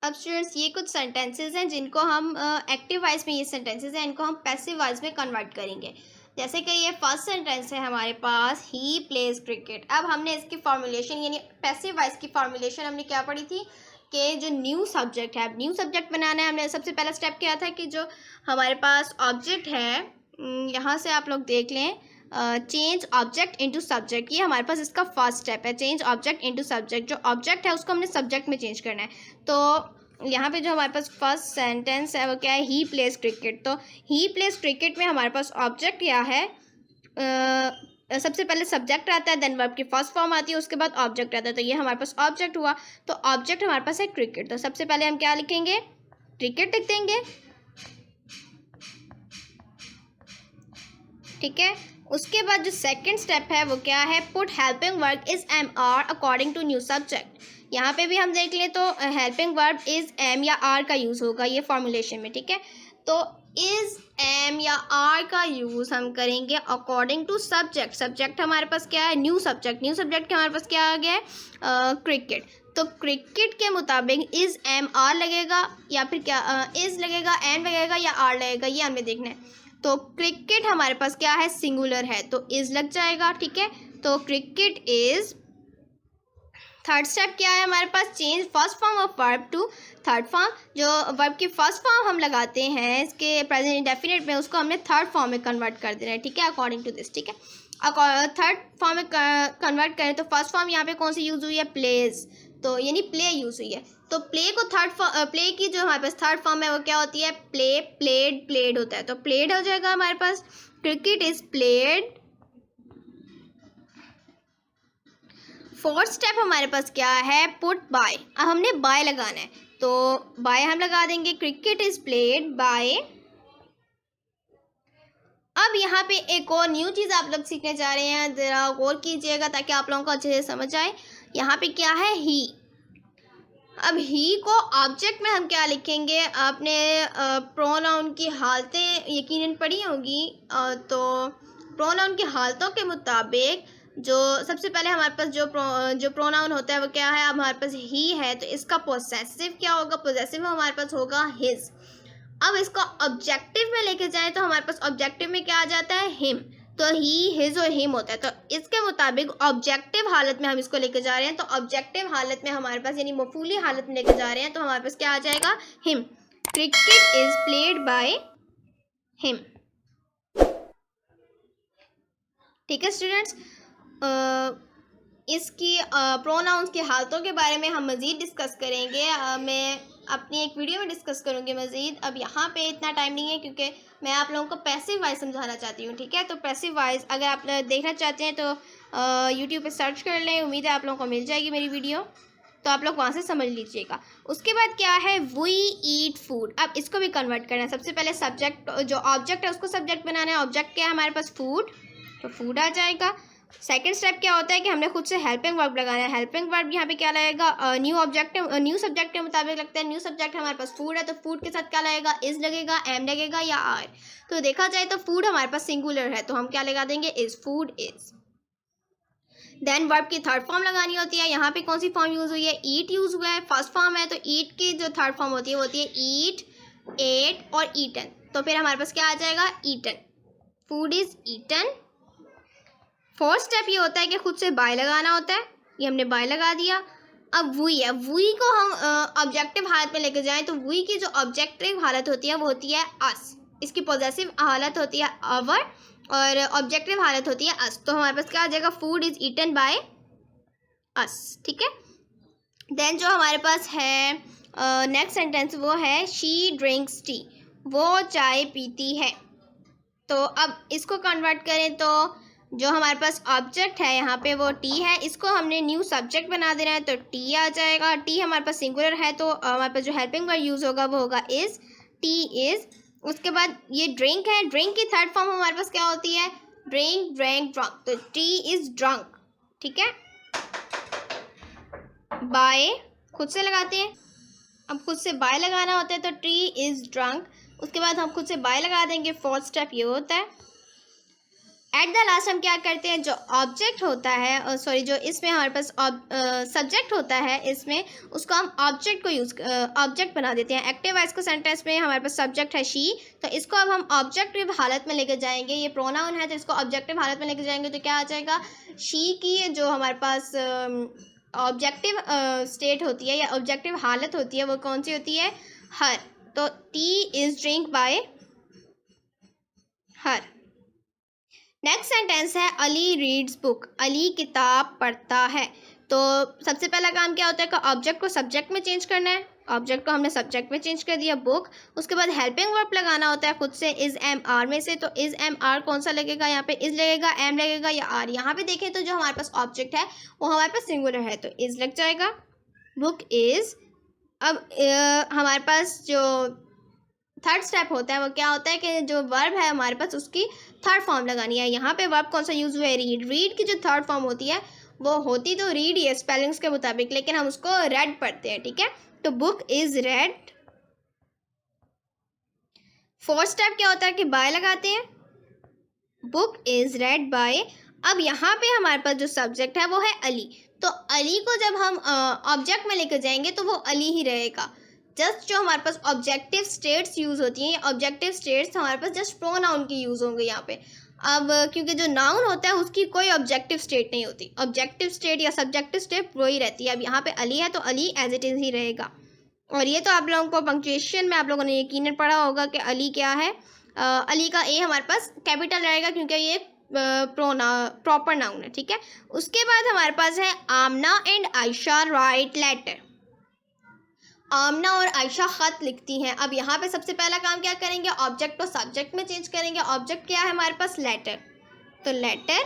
अब स्टूडेंट्स, ये कुछ सेंटेंसेस हैं जिनको हम एक्टिव वाइज में, ये सेंटेंसेस हैं इनको हम पैसिव वाइज में कन्वर्ट करेंगे। जैसे कि ये फर्स्ट सेंटेंस है हमारे पास, ही प्लेज क्रिकेट। अब हमने इसकी फॉर्मुलेशन, यानी पैसिव वाइज की फॉर्मुलेशन हमने क्या पढ़ी थी कि जो न्यू सब्जेक्ट है, अब न्यू सब्जेक्ट बनाना है। हमने सबसे पहला स्टेप क्या था कि जो हमारे पास ऑब्जेक्ट है, यहाँ से आप लोग देख लें, चेंज ऑब्जेक्ट इनटू सब्जेक्ट, ये हमारे पास इसका फर्स्ट स्टेप है। चेंज ऑब्जेक्ट इनटू सब्जेक्ट, जो ऑब्जेक्ट है उसको हमने सब्जेक्ट में चेंज करना है। तो यहाँ पे जो हमारे पास फर्स्ट सेंटेंस है वो क्या है? He plays cricket. तो ही प्लेज क्रिकेट में हमारे पास ऑब्जेक्ट क्या है? सबसे पहले सब्जेक्ट आता है, देन वर्ब की फर्स्ट फॉर्म आती है, उसके बाद ऑब्जेक्ट आता है। तो ये हमारे पास ऑब्जेक्ट हुआ। तो ऑब्जेक्ट हमारे पास है क्रिकेट, तो सबसे पहले हम क्या लिखेंगे? क्रिकेट लिख देंगे, ठीक है। उसके बाद जो सेकंड स्टेप है वो क्या है? Put helping verb is am are according to new subject. यहाँ पे भी हम देख लें तो हेल्पिंग वर्ब इज एम या आर का यूज़ होगा ये फॉर्मुलेशन में, ठीक है। तो इज, एम या आर का यूज़ हम करेंगे अकॉर्डिंग टू सब्जेक्ट। सब्जेक्ट हमारे पास क्या है? New subject. न्यू सब्जेक्ट के हमारे पास क्या आ गया है? क्रिकेट। तो क्रिकेट के मुताबिक इज एम आर लगेगा, या फिर क्या इज लगेगा, एम लगेगा, या आर लगेगा, ये हमें देखना है। तो क्रिकेट हमारे पास क्या है? सिंगुलर है, तो इज लग जाएगा, ठीक है। तो क्रिकेट इज। थर्ड स्टेप क्या है हमारे पास? Change first form of verb to third form. जो वर्ब की फर्स्ट फॉर्म हम लगाते हैं इसके प्रेजेंट इंडेफिनिट में, उसको हमने थर्ड फॉर्म में कन्वर्ट कर देना है, ठीक है, अकॉर्डिंग टू दिस, ठीक है। थर्ड फॉर्म में कन्वर्ट करें तो फर्स्ट फॉर्म यहाँ पे कौन सी यूज़ हुई है? प्लेज, तो यानी प्ले यूज़ हुई है। तो प्ले को प्ले की जो हमारे पास थर्ड फॉर्म है वो क्या होती है? प्ले, प्लेड, प्लेड होता है, तो प्लेड हो जाएगा हमारे पास। Cricket is played. Fourth step हमारे पास क्या है? Put by. अब हमने बाय लगाना है, तो बाय हम लगा देंगे, क्रिकेट इज प्लेड बाय। अब यहाँ पे एक और न्यू चीज़ आप लोग सीखने जा रहे हैं, ज़रा गौर कीजिएगा ताकि आप लोगों को अच्छे से समझ आए। यहाँ पे क्या है? ही। अब ही को ऑब्जेक्ट में हम क्या लिखेंगे? आपने प्रोनाउन की हालतें यकीनन पढ़ी होंगी, तो प्रोनाउन की हालतों के मुताबिक जो सबसे पहले हमारे पास जो प्रोनाउन होता है वो क्या है? अब हमारे पास ही है, तो इसका पोजेसिव क्या होगा? पोजेसिव हमारे पास होगा हिज। अब इसको ऑब्जेक्टिव में लेके जाएं तो हमारे पास ऑब्जेक्टिव में क्या आ जाता है? हिम। तो ही, हिज और हिम होता है। तो इसके मुताबिक ऑब्जेक्टिव हालत में हम इसको लेके जा रहे हैं, तो ऑब्जेक्टिव हालत में हमारे पास, यानी मफूली हालत में लेके जा रहे हैं, तो हमारे पास क्या आ जाएगा? Him. Cricket is played by him, ठीक है स्टूडेंट्स। इसकी प्रोनाउंस की हालतों के बारे में हम मज़ीद डिस्कस करेंगे। मैं अपनी एक वीडियो में डिस्कस करूँगी मज़ीद। अब यहाँ पे इतना टाइम नहीं है क्योंकि मैं आप लोगों को पैसिव वाइज समझाना चाहती हूँ, ठीक है। तो पैसिव वाइज अगर आप देखना चाहते हैं तो यूट्यूब पे सर्च कर लें, उम्मीद है आप लोगों को मिल जाएगी मेरी वीडियो, तो आप लोग वहाँ से समझ लीजिएगा। उसके बाद क्या है? We eat food. अब इसको भी कन्वर्ट करना है। सबसे पहले सब्जेक्ट, जो ऑब्जेक्ट है उसको सब्जेक्ट बनाना है। ऑब्जेक्ट क्या है हमारे पास? फूड, तो फूड आ जाएगा। सेकंड स्टेप क्या होता है कि हमने खुद से हेल्पिंग वर्ब लगाना है। हेल्पिंग वर्ब यहाँ पे क्या लगेगा, न्यू सब्जेक्ट के मुताबिक लगता है। न्यू सब्जेक्ट हमारे पास फूड है, तो फूड के साथ क्या लगेगा, इज लगेगा, एम लगेगा या आर। तो देखा जाए तो फूड हमारे पास सिंगुलर है, तो हम क्या लगा देंगे, is, food is. Then verb की थर्ड फॉर्म लगानी होती है। यहाँ पे कौन सी फॉर्म यूज़ हुई है, ईट यूज़ हुआ है, फर्स्ट फॉर्म है, तो ईट की जो थर्ड फॉर्म होती है वो होती है ईट, एट और ईटन। तो फिर हमारे पास क्या आ जाएगा, eaten, food is eaten. Fourth step ये होता है कि खुद से बाय लगाना होता है, ये हमने बाय लगा दिया। अब वुई है, वुई को हम ऑब्जेक्टिव हालत में लेके जाएं तो वुई की जो ऑब्जेक्टिव हालत होती है वो होती है अस, इसकी पॉजेसिव हालत होती है अवर और ऑब्जेक्टिव हालत होती है अस। तो हमारे पास क्या आ जाएगा, food is eaten by us, ठीक है। देन जो हमारे पास है नेक्स्ट सेंटेंस वो है शी ड्रिंक्स टी, वो चाय पीती है। तो अब इसको कन्वर्ट करें तो जो हमारे पास ऑब्जेक्ट है यहाँ पे वो टी है, इसको हमने न्यू सब्जेक्ट बना देना है, तो टी आ जाएगा। टी हमारे पास सिंगुलर है तो हमारे पास जो हेल्पिंग वर्ब यूज़ होगा वो होगा इज़, टी इज़। उसके बाद ये ड्रिंक है, ड्रिंक की थर्ड फॉर्म हमारे पास क्या होती है, ड्रिंक, ड्रैंक, ड्रंक, तो टी इज़ ड्रंक, ठीक है। बाय खुद से लगाते हैं, अब खुद से बाय लगाना होता है तो टी इज़ ड्रंक। उसके बाद हम खुद से बाय लगा देंगे। फोर्थ स्टेप ये होता है। एट द लास्ट हम क्या करते हैं, जो ऑब्जेक्ट होता है सॉरी जो इसमें हमारे पास सब्जेक्ट होता है इसमें, उसको हम ऑब्जेक्ट को ऑब्जेक्ट बना देते हैं। एक्टिव वॉइस को सेंटेंस में हमारे पास सब्जेक्ट है शी, तो इसको अब हम ऑब्जेक्टिव हालत में लेकर जाएंगे। ये प्रोनाउन है तो इसको ऑब्जेक्टिव हालत में लेकर जाएंगे, तो क्या आ जाएगा, शी की जो हमारे पास ऑब्जेक्टिव स्टेट होती है या ऑब्जेक्टिव हालत होती है वो कौन सी होती है, हर। तो T is drink bye her. Next sentence है अली रीड्स बुक, अली किताब पढ़ता है। तो सबसे पहला काम क्या होता है कि ऑब्जेक्ट को सब्जेक्ट में चेंज करना है, ऑब्जेक्ट को हमने सब्जेक्ट में चेंज कर दिया, बुक। उसके बाद हेल्पिंग वर्ब लगाना होता है खुद से इज़, एम, आर में से। तो इज़, एम, आर कौन सा लगेगा, यहाँ पे इज़ लगेगा, एम लगेगा या आर। यहाँ पे देखें तो जो हमारे पास ऑब्जेक्ट है वो हमारे पास सिंगुलर है, तो इज़ लग जाएगा, बुक इज़। अब हमारे पास जो थर्ड स्टेप होता है वो क्या होता है कि जो वर्ब है हमारे पास उसकी थर्ड फॉर्म लगानी है। यहाँ पे वर्ब कौन सा यूज़ हुआ है, रीड। रीड की जो थर्ड फॉर्म होती है वो होती तो रीड ही है स्पेलिंग्स के मुताबिक, लेकिन हम उसको रेड पढ़ते हैं, ठीक है। तो book is red. Fourth step क्या होता है कि बाय लगाते हैं, बुक इज़ रेड बाय। अब यहाँ पे हमारे पास जो सब्जेक्ट है वो है अली, तो अली को जब हम ऑब्जेक्ट में लेकर जाएंगे तो वो अली ही रहेगा। जस्ट जो हमारे पास ऑब्जेक्टिव स्टेट्स यूज़ होती हैं, ऑब्जेक्टिव स्टेट्स हमारे पास जस्ट प्रोनाउन की यूज़ होंगे यहाँ पे। अब क्योंकि जो नाउन होता है उसकी कोई ऑब्जेक्टिव स्टेट नहीं होती, ऑब्जेक्टिव स्टेट या सब्जेक्टिव स्टेट वही रहती है। अब यहाँ पे अली है तो अली एज इट इज़ ही रहेगा। और ये तो आप लोगों को पंक्चुएशन में आप लोगों ने यकीनन पढ़ा होगा कि अली क्या है, अली का ए हमारे पास कैपिटल रहेगा क्योंकि ये प्रॉपर नाउन है, ठीक है। उसके बाद हमारे पास है आमना एंड आयशा राइट लेटर, आमना और आयशा ख़त लिखती हैं। अब यहाँ पे सबसे पहला काम क्या करेंगे, ऑब्जेक्ट को सब्जेक्ट में चेंज करेंगे। ऑब्जेक्ट क्या है हमारे पास, लेटर, तो लेटर।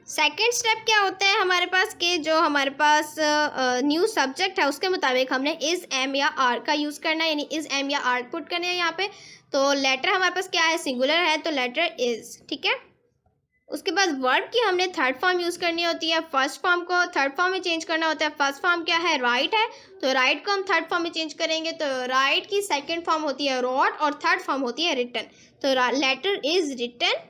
सेकंड स्टेप क्या होता है हमारे पास कि जो हमारे पास न्यू सब्जेक्ट है उसके मुताबिक हमने इज़, एम या आर का यूज़ करना है, यानी इज़, एम या आर पुट करने हैं यहाँ पे। तो लेटर हमारे पास क्या है, सिंगुलर है, तो लेटर इज़, ठीक है। उसके बाद वर्ब की हमने थर्ड फॉर्म यूज़ करनी होती है, फर्स्ट फॉर्म को थर्ड फॉर्म में चेंज करना होता है। फर्स्ट फॉर्म क्या है, राइट है, तो राइट को हम थर्ड फॉर्म में चेंज करेंगे। तो राइट की सेकंड फॉर्म होती है रोट और थर्ड फॉर्म होती है रिटन, तो letter is written.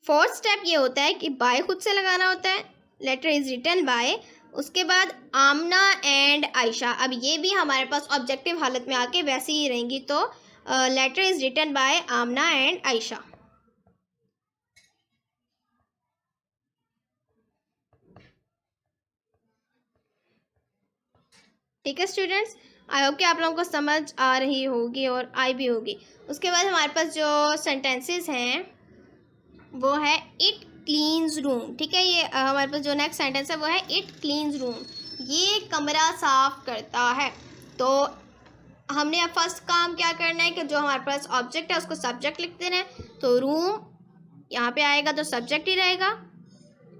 Fourth step ये होता है कि बाय खुद से लगाना होता है, लेटर इज रिटन बाय। उसके बाद आमना एंड आयशा, अब ये भी हमारे पास ऑब्जेक्टिव हालत में आके वैसे ही रहेंगी, तो letter is written by Aamna and Ayesha. ठीक है स्टूडेंट्स, आई होप कि आप लोगों को समझ आ रही होगी और आई भी होगी। उसके बाद हमारे पास जो सेंटेंसेस हैं वो है इट क्लीन्स रूम, ठीक है। ये हमारे पास जो नेक्स्ट सेंटेंस है वो है इट क्लीन्स रूम, ये कमरा साफ करता है। तो हमने अब फर्स्ट काम क्या करना है कि जो हमारे पास ऑब्जेक्ट है उसको सब्जेक्ट लिख देना है, तो रूम यहाँ पे आएगा तो सब्जेक्ट ही रहेगा,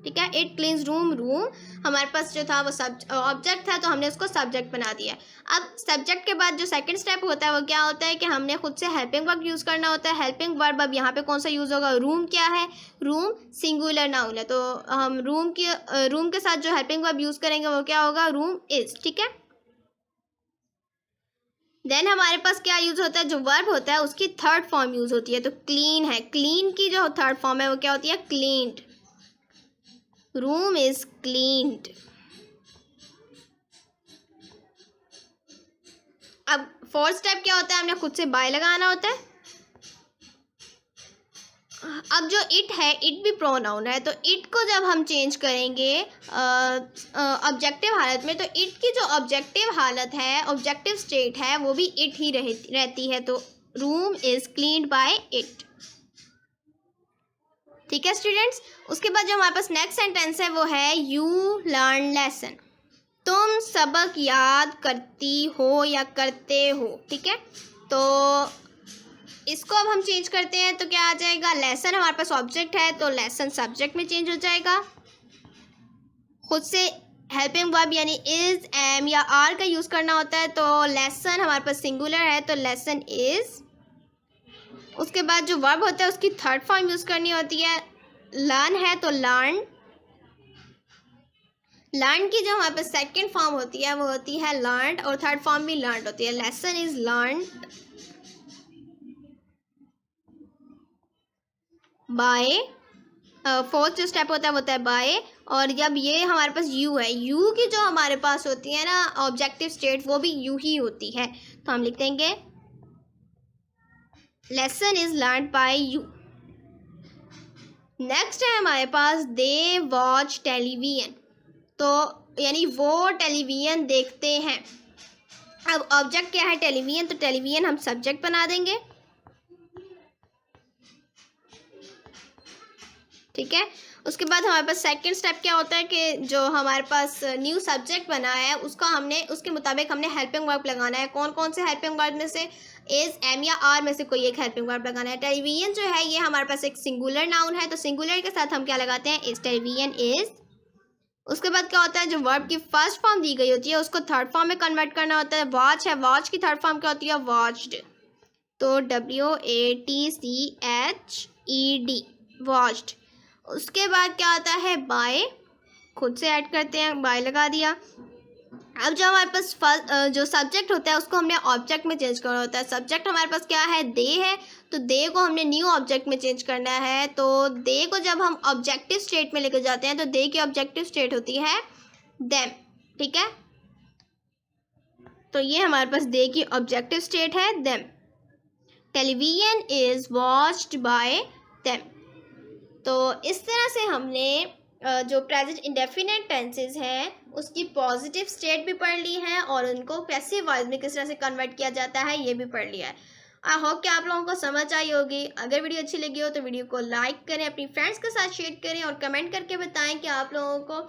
ठीक है। इट क्लीन्स रूम, रूम हमारे पास जो था वो ऑब्जेक्ट था, तो हमने उसको सब्जेक्ट बना दिया। अब सब्जेक्ट के बाद जो सेकंड स्टेप होता है वो क्या होता है कि हमने खुद से हेल्पिंग वर्ब यूज़ करना होता है। हेल्पिंग वर्ब अब यहाँ पे कौन सा यूज़ होगा, रूम क्या है, रूम सिंगुलर नाउन है, तो हम रूम के साथ जो हेल्पिंग वर्ब यूज़ करेंगे वो क्या होगा, रूम इज़, ठीक है। देन हमारे पास क्या यूज़ होता है, जो वर्ब होता है उसकी थर्ड फॉर्म यूज़ होती है, तो क्लीन है, क्लीन की जो थर्ड फॉर्म है वो क्या होती है, क्लीन्ड। Room is cleaned. अब फोर्थ स्टेप क्या होता है, हमने खुद से बाय लगाना होता है। अब जो इट है, इट भी प्रोनाउन है, तो इट को जब हम चेंज करेंगे ऑब्जेक्टिव हालत में, तो इट की जो ऑब्जेक्टिव हालत है, ऑब्जेक्टिव स्टेट है, वो भी इट ही रहती है, तो room is cleaned by it, ठीक है स्टूडेंट्स। उसके बाद जो हमारे पास नेक्स्ट सेंटेंस है वो है यू लर्न लेसन, तुम सबक याद करती हो या करते हो, ठीक है। तो इसको अब हम चेंज करते हैं, तो क्या आ जाएगा, लेसन हमारे पास ऑब्जेक्ट है, तो लेसन सब्जेक्ट में चेंज हो जाएगा। खुद से हेल्पिंग वर्ब यानी इज, एम या आर का यूज़ करना होता है, तो लेसन हमारे पास सिंगुलर है, तो लेसन इज। उसके बाद जो वर्ब होता है उसकी थर्ड फॉर्म यूज़ करनी होती है। लर्न है तो लर्न, लर्न की जो हमारे पास सेकेंड फॉर्म होती है वो होती है लर्नड, और थर्ड फॉर्म भी लर्नड होती है। Lesson is learned by, fourth जो स्टेप होता है वो होता है बाय। और जब ये हमारे पास यू है, यू की जो हमारे पास होती है ना ऑब्जेक्टिव स्टेट, वो भी यू ही होती है, तो हम लिख देंगे lesson is learned by you. Next है हमारे पास दे वॉच टेलीविजन, तो यानी वो टेलीविजन देखते हैं। अब ऑब्जेक्ट क्या है, टेलीविजन, तो टेलीविजन हम सब्जेक्ट बना देंगे, ठीक है। उसके बाद हमारे पास सेकंड स्टेप क्या होता है कि जो हमारे पास न्यू सब्जेक्ट बना है उसका हमने उसके मुताबिक हमने हेल्पिंग वर्ब लगाना है। कौन कौन से हेल्पिंग वर्ब में से, इज, एम या आर में से कोई एक हेल्पिंग वर्ब लगाना है। टेलीविजन जो है ये हमारे पास एक सिंगुलर नाउन है, तो सिंगुलर के साथ हम क्या लगाते हैं, इज, टेलीविजन इज। उसके बाद क्या होता है, जो वर्ब की फर्स्ट फॉर्म दी गई होती है उसको थर्ड फॉर्म में कन्वर्ट करना होता है। वॉच है, वॉच की थर्ड फॉर्म क्या होती है, वॉच्ड, तो WATCHED, वॉच्ड। उसके बाद क्या आता है, बाय, खुद से ऐड करते हैं, बाय लगा दिया। अब जो हमारे पास जो सब्जेक्ट होता है उसको हमने ऑब्जेक्ट में चेंज करना होता है। सब्जेक्ट हमारे पास क्या है, दे है, तो दे को हमने न्यू ऑब्जेक्ट में चेंज करना है। तो दे को जब हम ऑब्जेक्टिव स्टेट में लेकर जाते हैं तो दे की ऑब्जेक्टिव स्टेट होती है देम, ठीक है। तो ये हमारे पास दे की ऑब्जेक्टिव स्टेट है them. Television is watched bye them. तो इस तरह से हमने जो प्रेजेंट इंडेफिनेट टेंसेस हैं उसकी पॉजिटिव स्टेट भी पढ़ ली है और उनको पैसिव वॉइस में किस तरह से कन्वर्ट किया जाता है ये भी पढ़ लिया है। आई होप कि आप लोगों को समझ आई होगी। अगर वीडियो अच्छी लगी हो तो वीडियो को लाइक करें, अपनी फ्रेंड्स के साथ शेयर करें और कमेंट करके बताएं कि आप लोगों को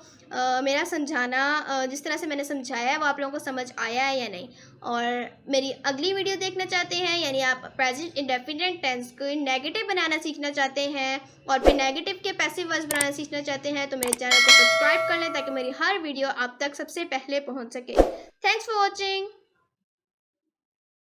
मेरा समझाना जिस तरह से मैंने समझाया है वो आप लोगों को समझ आया है या नहीं। और मेरी अगली वीडियो देखना चाहते हैं, यानी आप प्रेजेंट इंडेफिनिट टेंस को नेगेटिव बनाना सीखना चाहते हैं और फिर नेगेटिव के पैसिव वॉइस बनाना सीखना चाहते हैं, तो मेरे चैनल को सब्सक्राइब कर लें ताकि मेरी हर वीडियो आप तक सबसे पहले पहुँच सके। Thanks for watching.